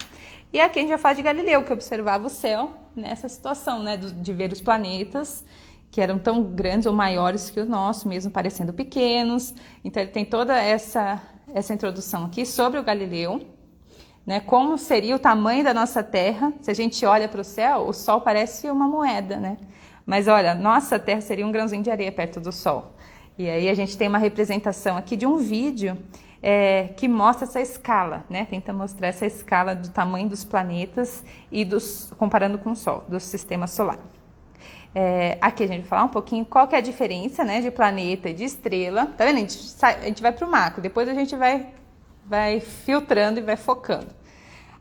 E aqui a gente vai falar de Galileu, que observava o céu nessa situação, né? De ver os planetas que eram tão grandes ou maiores que o nosso, mesmo parecendo pequenos. Então, ele tem toda essa essa introdução aqui sobre o Galileu, né? Como seria o tamanho da nossa Terra. Se a gente olha para o céu, o Sol parece uma moeda, né? Mas olha, nossa Terra seria um grãozinho de areia perto do Sol. E aí a gente tem uma representação aqui de um vídeo que mostra essa escala, né? Tenta mostrar essa escala do tamanho dos planetas e comparando com o Sol, do sistema solar. Aqui a gente vai falar um pouquinho qual que é a diferença, né, de planeta e de estrela. Tá vendo? A gente vai para o macro, depois a gente vai filtrando e vai focando.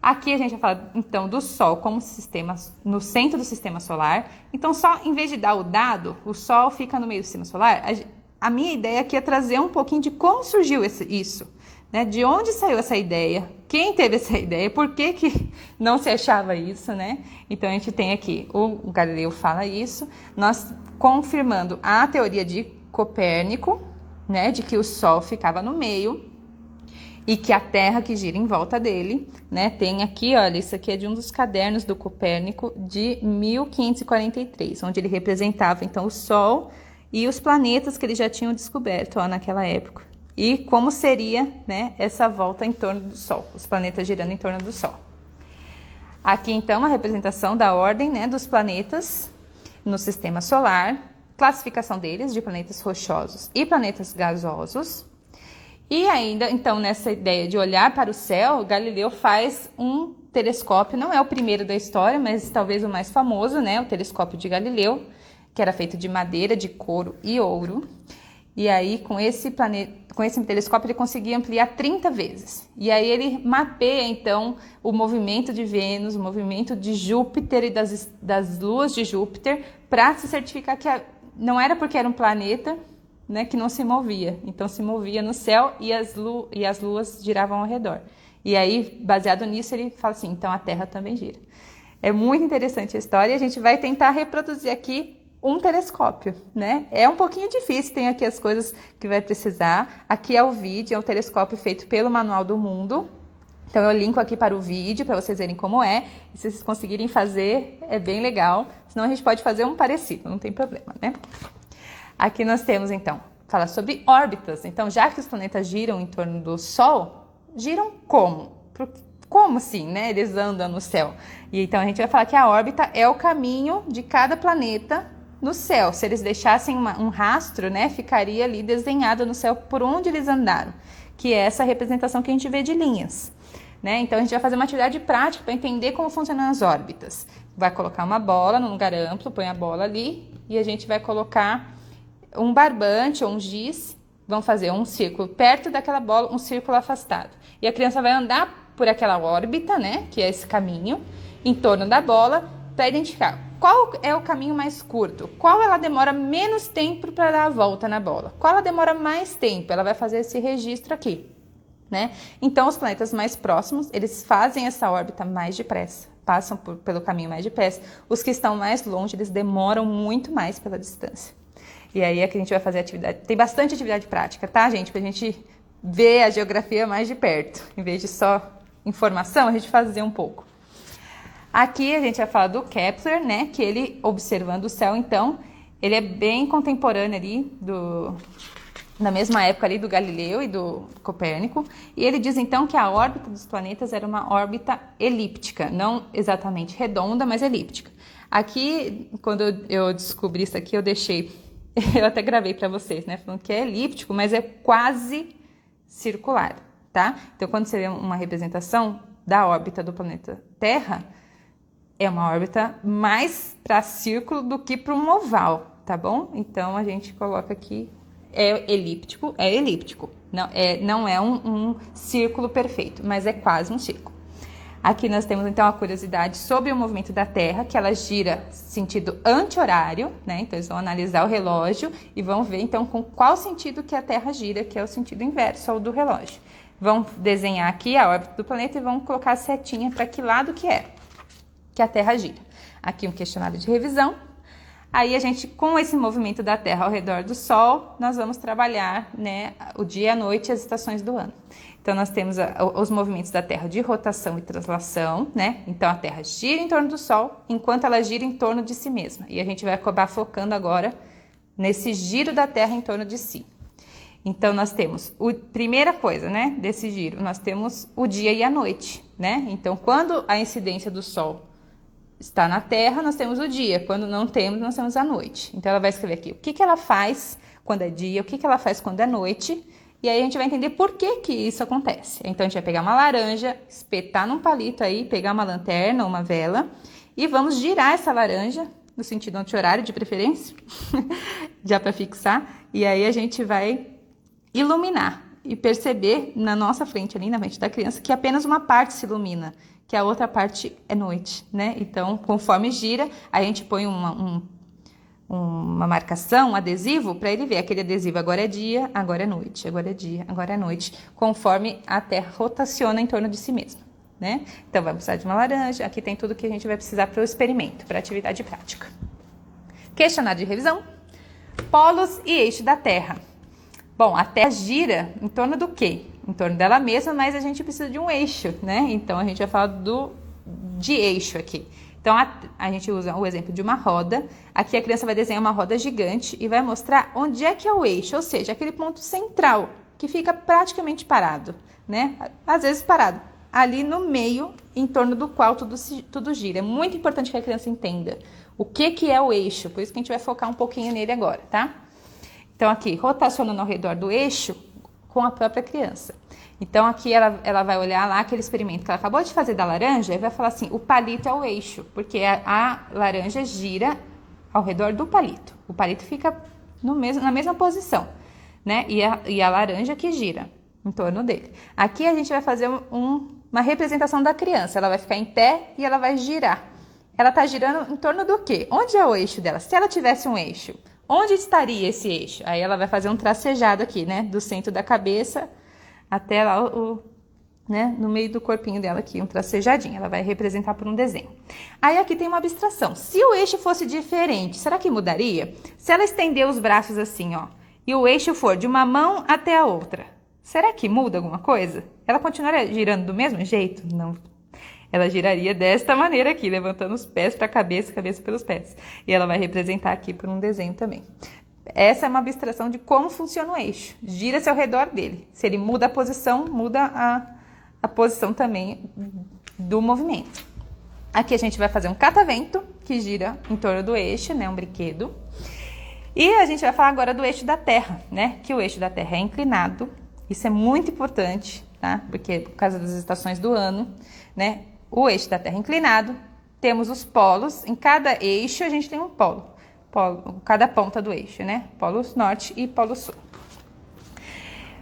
Aqui a gente vai falar, então, do Sol como sistema, no centro do sistema solar. Então, só em vez de dar o dado, o Sol fica no meio do sistema solar, a minha ideia aqui é trazer um pouquinho de como surgiu isso, né? De onde saiu essa ideia, quem teve essa ideia, por que não se achava isso, né? Então, a gente tem aqui, o Galileu fala isso, nós confirmando a teoria de Copérnico, né? De que o Sol ficava no meio e que a Terra que gira em volta dele, né? Tem aqui, olha, isso aqui é de um dos cadernos do Copérnico de 1543, onde ele representava, então, o Sol e os planetas que eles já tinham descoberto, ó, naquela época. E como seria, né, essa volta em torno do Sol, os planetas girando em torno do Sol. Aqui, então, a representação da ordem, né, dos planetas no sistema solar, classificação deles de planetas rochosos e planetas gasosos. E ainda, então, nessa ideia de olhar para o céu, Galileu faz um telescópio, não é o primeiro da história, mas talvez o mais famoso, né, o telescópio de Galileu, que era feito de madeira, de couro e ouro. E aí, com esse telescópio, ele conseguia ampliar 30 vezes. E aí, ele mapeia, então, o movimento de Vênus, o movimento de Júpiter e das luas de Júpiter, para se certificar que não era porque era um planeta, né, que não se movia. Então, se movia no céu e as luas giravam ao redor. E aí, baseado nisso, ele fala assim, então a Terra também gira. É muito interessante a história e a gente vai tentar reproduzir aqui um telescópio, né? É um pouquinho difícil, tem aqui as coisas que vai precisar. Aqui é o vídeo, é um telescópio feito pelo Manual do Mundo. Então eu linko aqui para o vídeo, para vocês verem como é. E se vocês conseguirem fazer, é bem legal. Senão a gente pode fazer um parecido, não tem problema, né? Aqui nós temos, então, fala sobre órbitas. Então, já que os planetas giram em torno do Sol, giram como? Como assim, né? Eles andam no céu. E então a gente vai falar que a órbita é o caminho de cada planeta no céu. Se eles deixassem um rastro, né, ficaria ali desenhado no céu por onde eles andaram, que é essa representação que a gente vê de linhas, né? Então a gente vai fazer uma atividade prática para entender como funcionam as órbitas. Vai colocar uma bola num lugar amplo, põe a bola ali e a gente vai colocar um barbante ou um giz, vão fazer um círculo perto daquela bola, um círculo afastado. E a criança vai andar por aquela órbita, né, que é esse caminho, em torno da bola, para identificar qual é o caminho mais curto, qual ela demora menos tempo para dar a volta na bola, qual ela demora mais tempo, ela vai fazer esse registro aqui, né? Então, os planetas mais próximos, eles fazem essa órbita mais depressa, passam pelo caminho mais depressa. Os que estão mais longe, eles demoram muito mais pela distância. E aí é que a gente vai fazer atividade, tem bastante atividade prática, tá, gente? Pra gente ver a geografia mais de perto, em vez de só informação, a gente fazer um pouco. Aqui a gente vai falar do Kepler, né, que ele, observando o céu, então, ele é bem contemporâneo ali, na mesma época ali do Galileu e do Copérnico, e ele diz então que a órbita dos planetas era uma órbita elíptica, não exatamente redonda, mas elíptica. Aqui, quando eu descobri isso aqui, eu até gravei para vocês, né, falando que é elíptico, mas é quase circular, tá? Então, quando você vê uma representação da órbita do planeta Terra, é uma órbita mais para círculo do que para um oval, tá bom? Então, a gente coloca aqui, é elíptico. Não é um círculo perfeito, mas é quase um círculo. Aqui nós temos, então, a curiosidade sobre o movimento da Terra, que ela gira sentido anti-horário, né? Então, eles vão analisar o relógio e vão ver, então, com qual sentido que a Terra gira, que é o sentido inverso ao do relógio. Vão desenhar aqui a órbita do planeta e vão colocar a setinha para que lado que a Terra gira. Aqui um questionário de revisão. Aí a gente, com esse movimento da Terra ao redor do Sol, nós vamos trabalhar, né, o dia e a noite e as estações do ano. Então, nós temos os movimentos da Terra de rotação e translação, né? Então, a Terra gira em torno do Sol, enquanto ela gira em torno de si mesma. E a gente vai acabar focando agora nesse giro da Terra em torno de si. Então, nós temos, primeira coisa, né, desse giro, nós temos o dia e a noite, né? Então, quando a incidência do Sol está na Terra, nós temos o dia. Quando não temos, nós temos a noite. Então, ela vai escrever aqui o que ela faz quando é dia, o que ela faz quando é noite. E aí, a gente vai entender por que isso acontece. Então, a gente vai pegar uma laranja, espetar num palito aí, pegar uma lanterna ou uma vela e vamos girar essa laranja, no sentido anti-horário, de preferência, já para fixar. E aí, a gente vai iluminar e perceber na nossa frente, ali na frente da criança, que apenas uma parte se ilumina, que a outra parte é noite, né? Então, conforme gira, a gente põe uma marcação, um adesivo, para ele ver. Aquele adesivo agora é dia, agora é noite, agora é dia, agora é noite, conforme a Terra rotaciona em torno de si mesma, né? Então, vai precisar de uma laranja. Aqui tem tudo que a gente vai precisar para o experimento, para a atividade prática. Questionário de revisão. Polos e eixo da Terra. Bom, a Terra gira em torno do quê? Em torno dela mesma, mas a gente precisa de um eixo, né? Então, a gente vai falar de eixo aqui. Então, a gente usa o exemplo de uma roda. Aqui a criança vai desenhar uma roda gigante e vai mostrar onde é que é o eixo, ou seja, aquele ponto central, que fica praticamente parado, né? Às vezes parado, ali no meio, em torno do qual tudo gira. É muito importante que a criança entenda o que é o eixo, por isso que a gente vai focar um pouquinho nele agora, tá? Então, aqui, rotacionando ao redor do eixo com a própria criança. Então, aqui ela vai olhar lá aquele experimento que ela acabou de fazer da laranja e vai falar assim, o palito é o eixo, porque a laranja gira ao redor do palito. O palito fica na mesma posição, né? E a laranja que gira em torno dele. Aqui a gente vai fazer uma representação da criança. Ela vai ficar em pé e ela vai girar. Ela está girando em torno do quê? Onde é o eixo dela? Se ela tivesse um eixo, onde estaria esse eixo? Aí ela vai fazer um tracejado aqui, né? Do centro da cabeça até lá né? No meio do corpinho dela aqui, um tracejadinho. Ela vai representar por um desenho. Aí aqui tem uma abstração. Se o eixo fosse diferente, será que mudaria? Se ela estender os braços assim, ó, e o eixo for de uma mão até a outra, será que muda alguma coisa? Ela continuaria girando do mesmo jeito? Não. Ela giraria desta maneira aqui, levantando os pés para a cabeça pelos pés. E ela vai representar aqui por um desenho também. Essa é uma abstração de como funciona o eixo. Gira-se ao redor dele. Se ele muda a posição, muda a posição também do movimento. Aqui a gente vai fazer um catavento, que gira em torno do eixo, né? Um brinquedo. E a gente vai falar agora do eixo da Terra, né? Que o eixo da Terra é inclinado. Isso é muito importante, tá? Porque por causa das estações do ano, né? O eixo da Terra inclinado, temos os polos, em cada eixo a gente tem um polo, cada ponta do eixo, né? Polo norte e polo sul.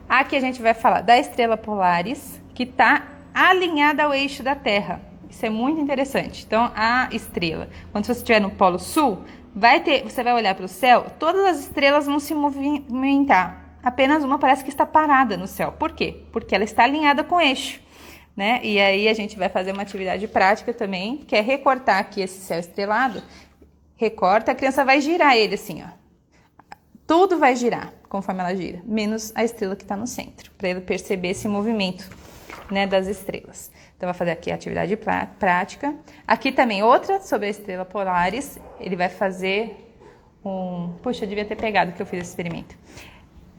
Aqui a gente vai falar da estrela Polaris, que está alinhada ao eixo da Terra. Isso é muito interessante. Então, a estrela, quando você estiver no polo sul, você vai olhar para o céu, todas as estrelas vão se movimentar. Apenas uma parece que está parada no céu. Por quê? Porque ela está alinhada com o eixo. Né? E aí a gente vai fazer uma atividade prática também, que é recortar aqui esse céu estrelado. Recorta, a criança vai girar ele assim, ó. Tudo vai girar conforme ela gira, menos a estrela que está no centro, para ele perceber esse movimento, né, das estrelas. Então, vai fazer aqui a atividade prática. Aqui também outra sobre a estrela Polaris. Ele vai fazer Puxa, eu devia ter pegado que eu fiz esse experimento.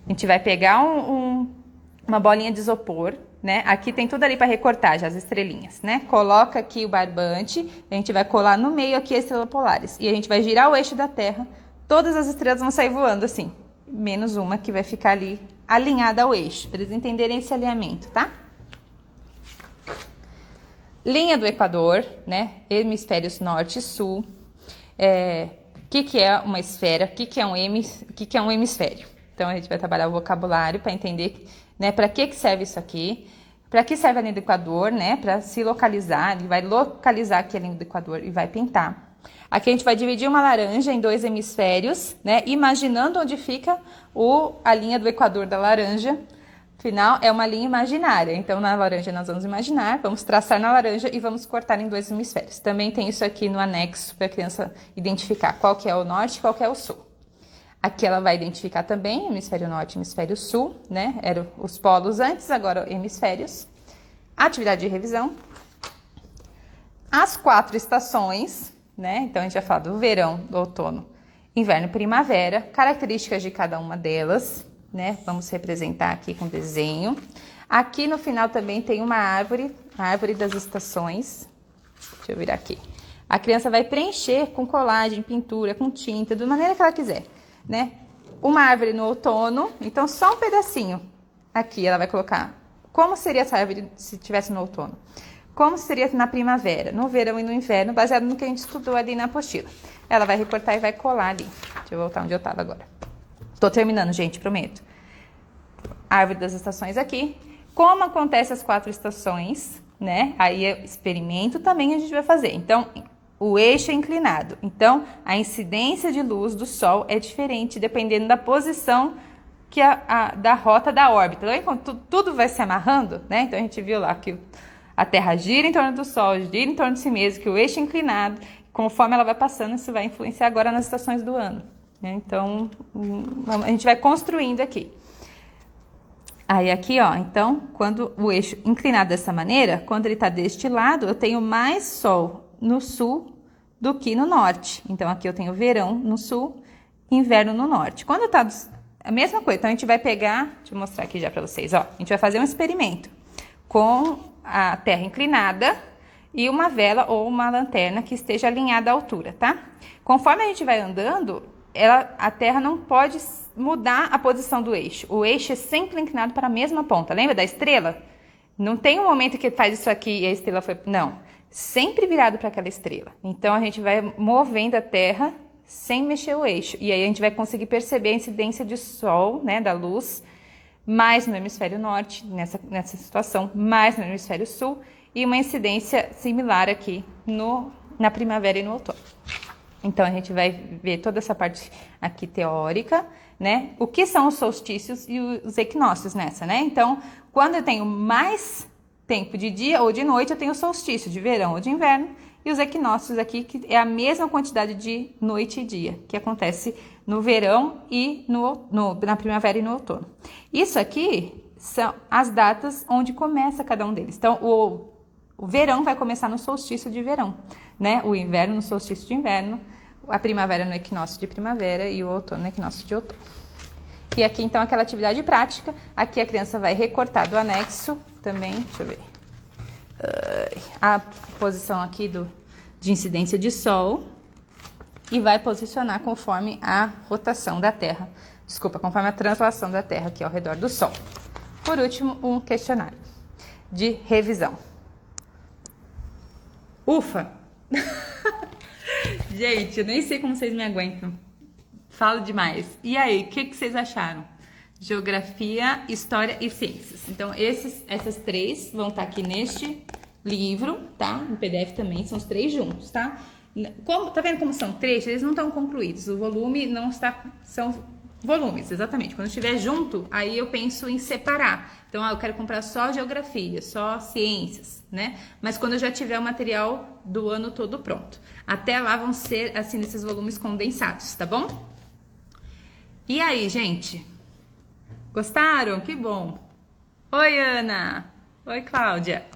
A gente vai pegar uma bolinha de isopor, né? Aqui tem tudo ali para recortar já as estrelinhas, né? Coloca aqui o barbante, a gente vai colar no meio aqui a estrela Polaris e a gente vai girar o eixo da Terra. Todas as estrelas vão sair voando assim, menos uma que vai ficar ali alinhada ao eixo, para eles entenderem esse alinhamento, tá? Linha do Equador, né? Hemisférios norte e sul. O que é uma esfera? O que é um hemisfério? Então a gente vai trabalhar o vocabulário para entender, né, para que serve isso aqui, para que serve a linha do Equador, né, para se localizar. Ele vai localizar aqui a linha do Equador e vai pintar. Aqui a gente vai dividir uma laranja em 2 hemisférios, né, imaginando onde fica a linha do Equador da laranja. Afinal, é uma linha imaginária. Então, na laranja nós vamos imaginar, vamos traçar na laranja e vamos cortar em 2 hemisférios. Também tem isso aqui no anexo para a criança identificar qual que é o norte e qual que é o sul. Aqui ela vai identificar também hemisfério norte e hemisfério sul, né? Eram os polos antes, agora hemisférios. Atividade de revisão. As 4 estações, né? Então, a gente vai falar do verão, do outono, inverno e primavera, características de cada uma delas, né? Vamos representar aqui com desenho. Aqui no final também tem uma árvore, a árvore das estações. Deixa eu virar aqui. A criança vai preencher com colagem, pintura, com tinta, da maneira que ela quiser, né? Uma árvore no outono, então só um pedacinho. Aqui ela vai colocar como seria essa árvore se tivesse no outono. Como seria na primavera, no verão e no inverno, baseado no que a gente estudou ali na apostila. Ela vai recortar e vai colar ali. Deixa eu voltar onde eu estava agora. Tô terminando, gente, prometo. Árvore das estações aqui. Como acontece as 4 estações, né? Aí experimento também a gente vai fazer. Então, o eixo é inclinado. Então, a incidência de luz do Sol é diferente dependendo da posição que da rota da órbita. Então, enquanto tudo vai se amarrando, né? Então, a gente viu lá que a Terra gira em torno do Sol, gira em torno de si mesmo, que o eixo é inclinado. Conforme ela vai passando, isso vai influenciar agora nas estações do ano, né? Então, a gente vai construindo aqui. Aí aqui, ó, então, quando o eixo inclinado dessa maneira, quando ele tá deste lado, eu tenho mais Sol no sul do que no norte. Então, aqui eu tenho verão no sul, inverno no norte. Quando tá a mesma coisa, então a gente vai pegar, deixa eu mostrar aqui já pra vocês, ó. A gente vai fazer um experimento com a Terra inclinada e uma vela ou uma lanterna que esteja alinhada à altura, tá? Conforme a gente vai andando, a Terra não pode mudar a posição do eixo. O eixo é sempre inclinado para a mesma ponta. Lembra da estrela? Não tem um momento que faz isso aqui e a estrela foi... Não. Sempre virado para aquela estrela. Então, a gente vai movendo a Terra sem mexer o eixo. E aí, a gente vai conseguir perceber a incidência de Sol, né, da luz, mais no hemisfério norte, nessa situação, mais no hemisfério sul, e uma incidência similar aqui na primavera e no outono. Então, a gente vai ver toda essa parte aqui teórica, né? O que são os solstícios e os equinócios nessa, né? Então, quando eu tenho mais tempo de dia ou de noite, eu tenho o solstício de verão ou de inverno, e os equinócios aqui, que é a mesma quantidade de noite e dia, que acontece no verão e na primavera e no outono. Isso aqui são as datas onde começa cada um deles. Então, o verão vai começar no solstício de verão, né? O inverno no solstício de inverno, a primavera no equinócio de primavera e o outono no equinócio de outono. E aqui, então, aquela atividade prática. Aqui a criança vai recortar do anexo também, deixa eu ver, a posição aqui de incidência de Sol e vai posicionar conforme a rotação da Terra. Desculpa, conforme a translação da Terra aqui ao redor do Sol. Por último, um questionário de revisão. Ufa! Gente, eu nem sei como vocês me aguentam. Falo demais. E aí, o que vocês acharam? Geografia, História e Ciências. Então, essas 3 vão estar aqui neste livro, tá? No PDF também, são os 3 juntos, tá? Tá vendo como são trechos? Eles não estão concluídos. O volume não está... São volumes, exatamente. Quando estiver junto, aí eu penso em separar. Então, eu quero comprar só geografia, só ciências, né? Mas quando eu já tiver o material do ano todo pronto. Até lá vão ser, assim, esses volumes condensados, tá bom? E aí, gente? Gostaram? Que bom! Oi, Ana! Oi, Cláudia!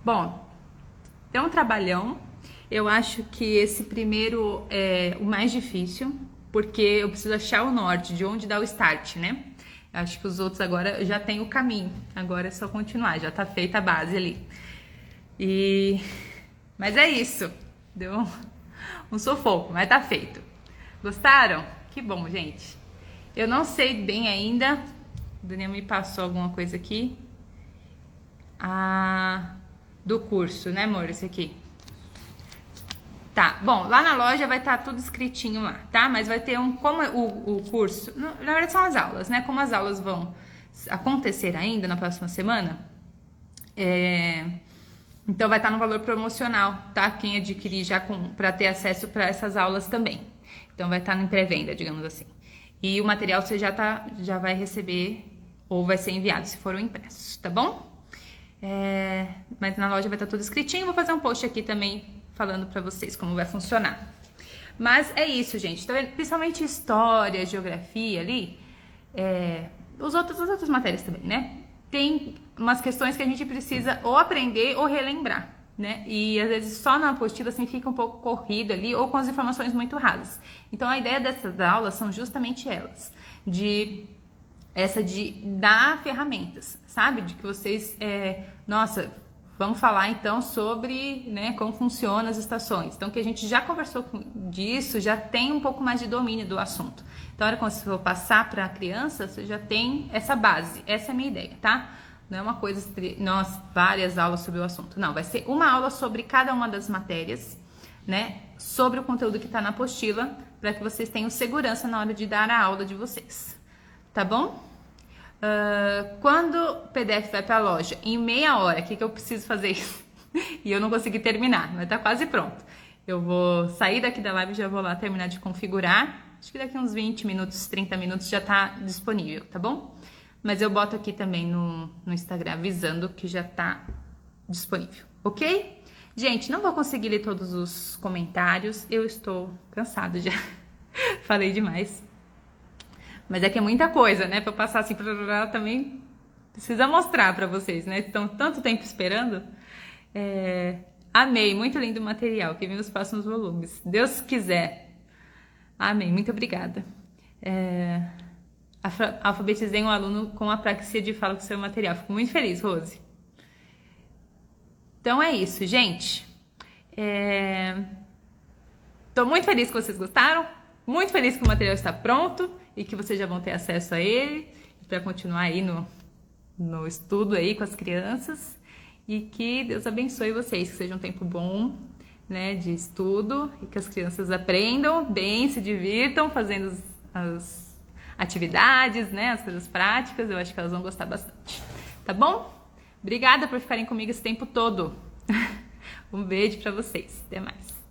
Bom, é um trabalhão. Eu acho que esse primeiro é o mais difícil, porque eu preciso achar o norte, de onde dá o start, né? Acho que os outros agora já tem o caminho. Agora é só continuar, já tá feita a base ali. Mas é isso. Deu um sufoco, mas tá feito. Gostaram? Que bom, gente. Eu não sei bem ainda. O Daniel me passou alguma coisa aqui. Do curso, né, amor? Esse aqui. Tá, bom, lá na loja vai estar tudo escritinho lá, tá? Mas vai ter como o curso... Na verdade são as aulas, né? Como as aulas vão acontecer ainda na próxima semana, então vai estar no valor promocional, tá? Quem adquirir já para ter acesso para essas aulas também. Então vai estar em pré-venda, digamos assim. E o material você já vai receber ou vai ser enviado se for o impresso, tá bom? Mas na loja vai estar tudo escritinho. Vou fazer um post aqui também falando pra vocês como vai funcionar. Mas é isso, gente. Tá vendo? Principalmente história, geografia ali. As outras matérias também, né? Tem umas questões que a gente precisa ou aprender ou relembrar, né? E às vezes só na apostila assim fica um pouco corrido ali ou com as informações muito rasas. Então a ideia dessas aulas são justamente elas, de dar ferramentas, sabe? De que vocês, nossa, vamos falar então sobre, né, como funcionam as estações. Então que a gente já conversou disso, já tem um pouco mais de domínio do assunto. Então, quando você for passar para a criança, você já tem essa base. Essa é a minha ideia, tá? Não é uma coisa, várias aulas sobre o assunto. Não, vai ser uma aula sobre cada uma das matérias, né? Sobre o conteúdo que está na apostila, para que vocês tenham segurança na hora de dar a aula de vocês. Tá bom? Quando o PDF vai para a loja, em meia hora, o que eu preciso fazer isso? E eu não consegui terminar, mas tá quase pronto. Eu vou sair daqui da live e já vou lá terminar de configurar. Acho que daqui uns 20 minutos, 30 minutos já tá disponível, tá bom? Mas eu boto aqui também no Instagram avisando que já tá disponível, ok? Gente, não vou conseguir ler todos os comentários, eu estou cansado já. Falei demais. Mas é que é muita coisa, né? Pra eu passar assim, também precisa mostrar pra vocês, né? Estão tanto tempo esperando. Amei, muito lindo o material, que vem nos próximos volumes. Deus quiser. Amém, muito obrigada. Alfabetizei um aluno com apraxia de fala com seu material. Fico muito feliz, Rose. Então é isso, gente. Tô muito feliz que vocês gostaram. Muito feliz que o material está pronto e que vocês já vão ter acesso a ele para continuar aí no estudo aí com as crianças. E que Deus abençoe vocês, que seja um tempo bom, né, de estudo e que as crianças aprendam bem, se divirtam fazendo as atividades, né, as coisas práticas. Eu acho que elas vão gostar bastante. Tá bom? Obrigada por ficarem comigo esse tempo todo. Um beijo para vocês. Até mais.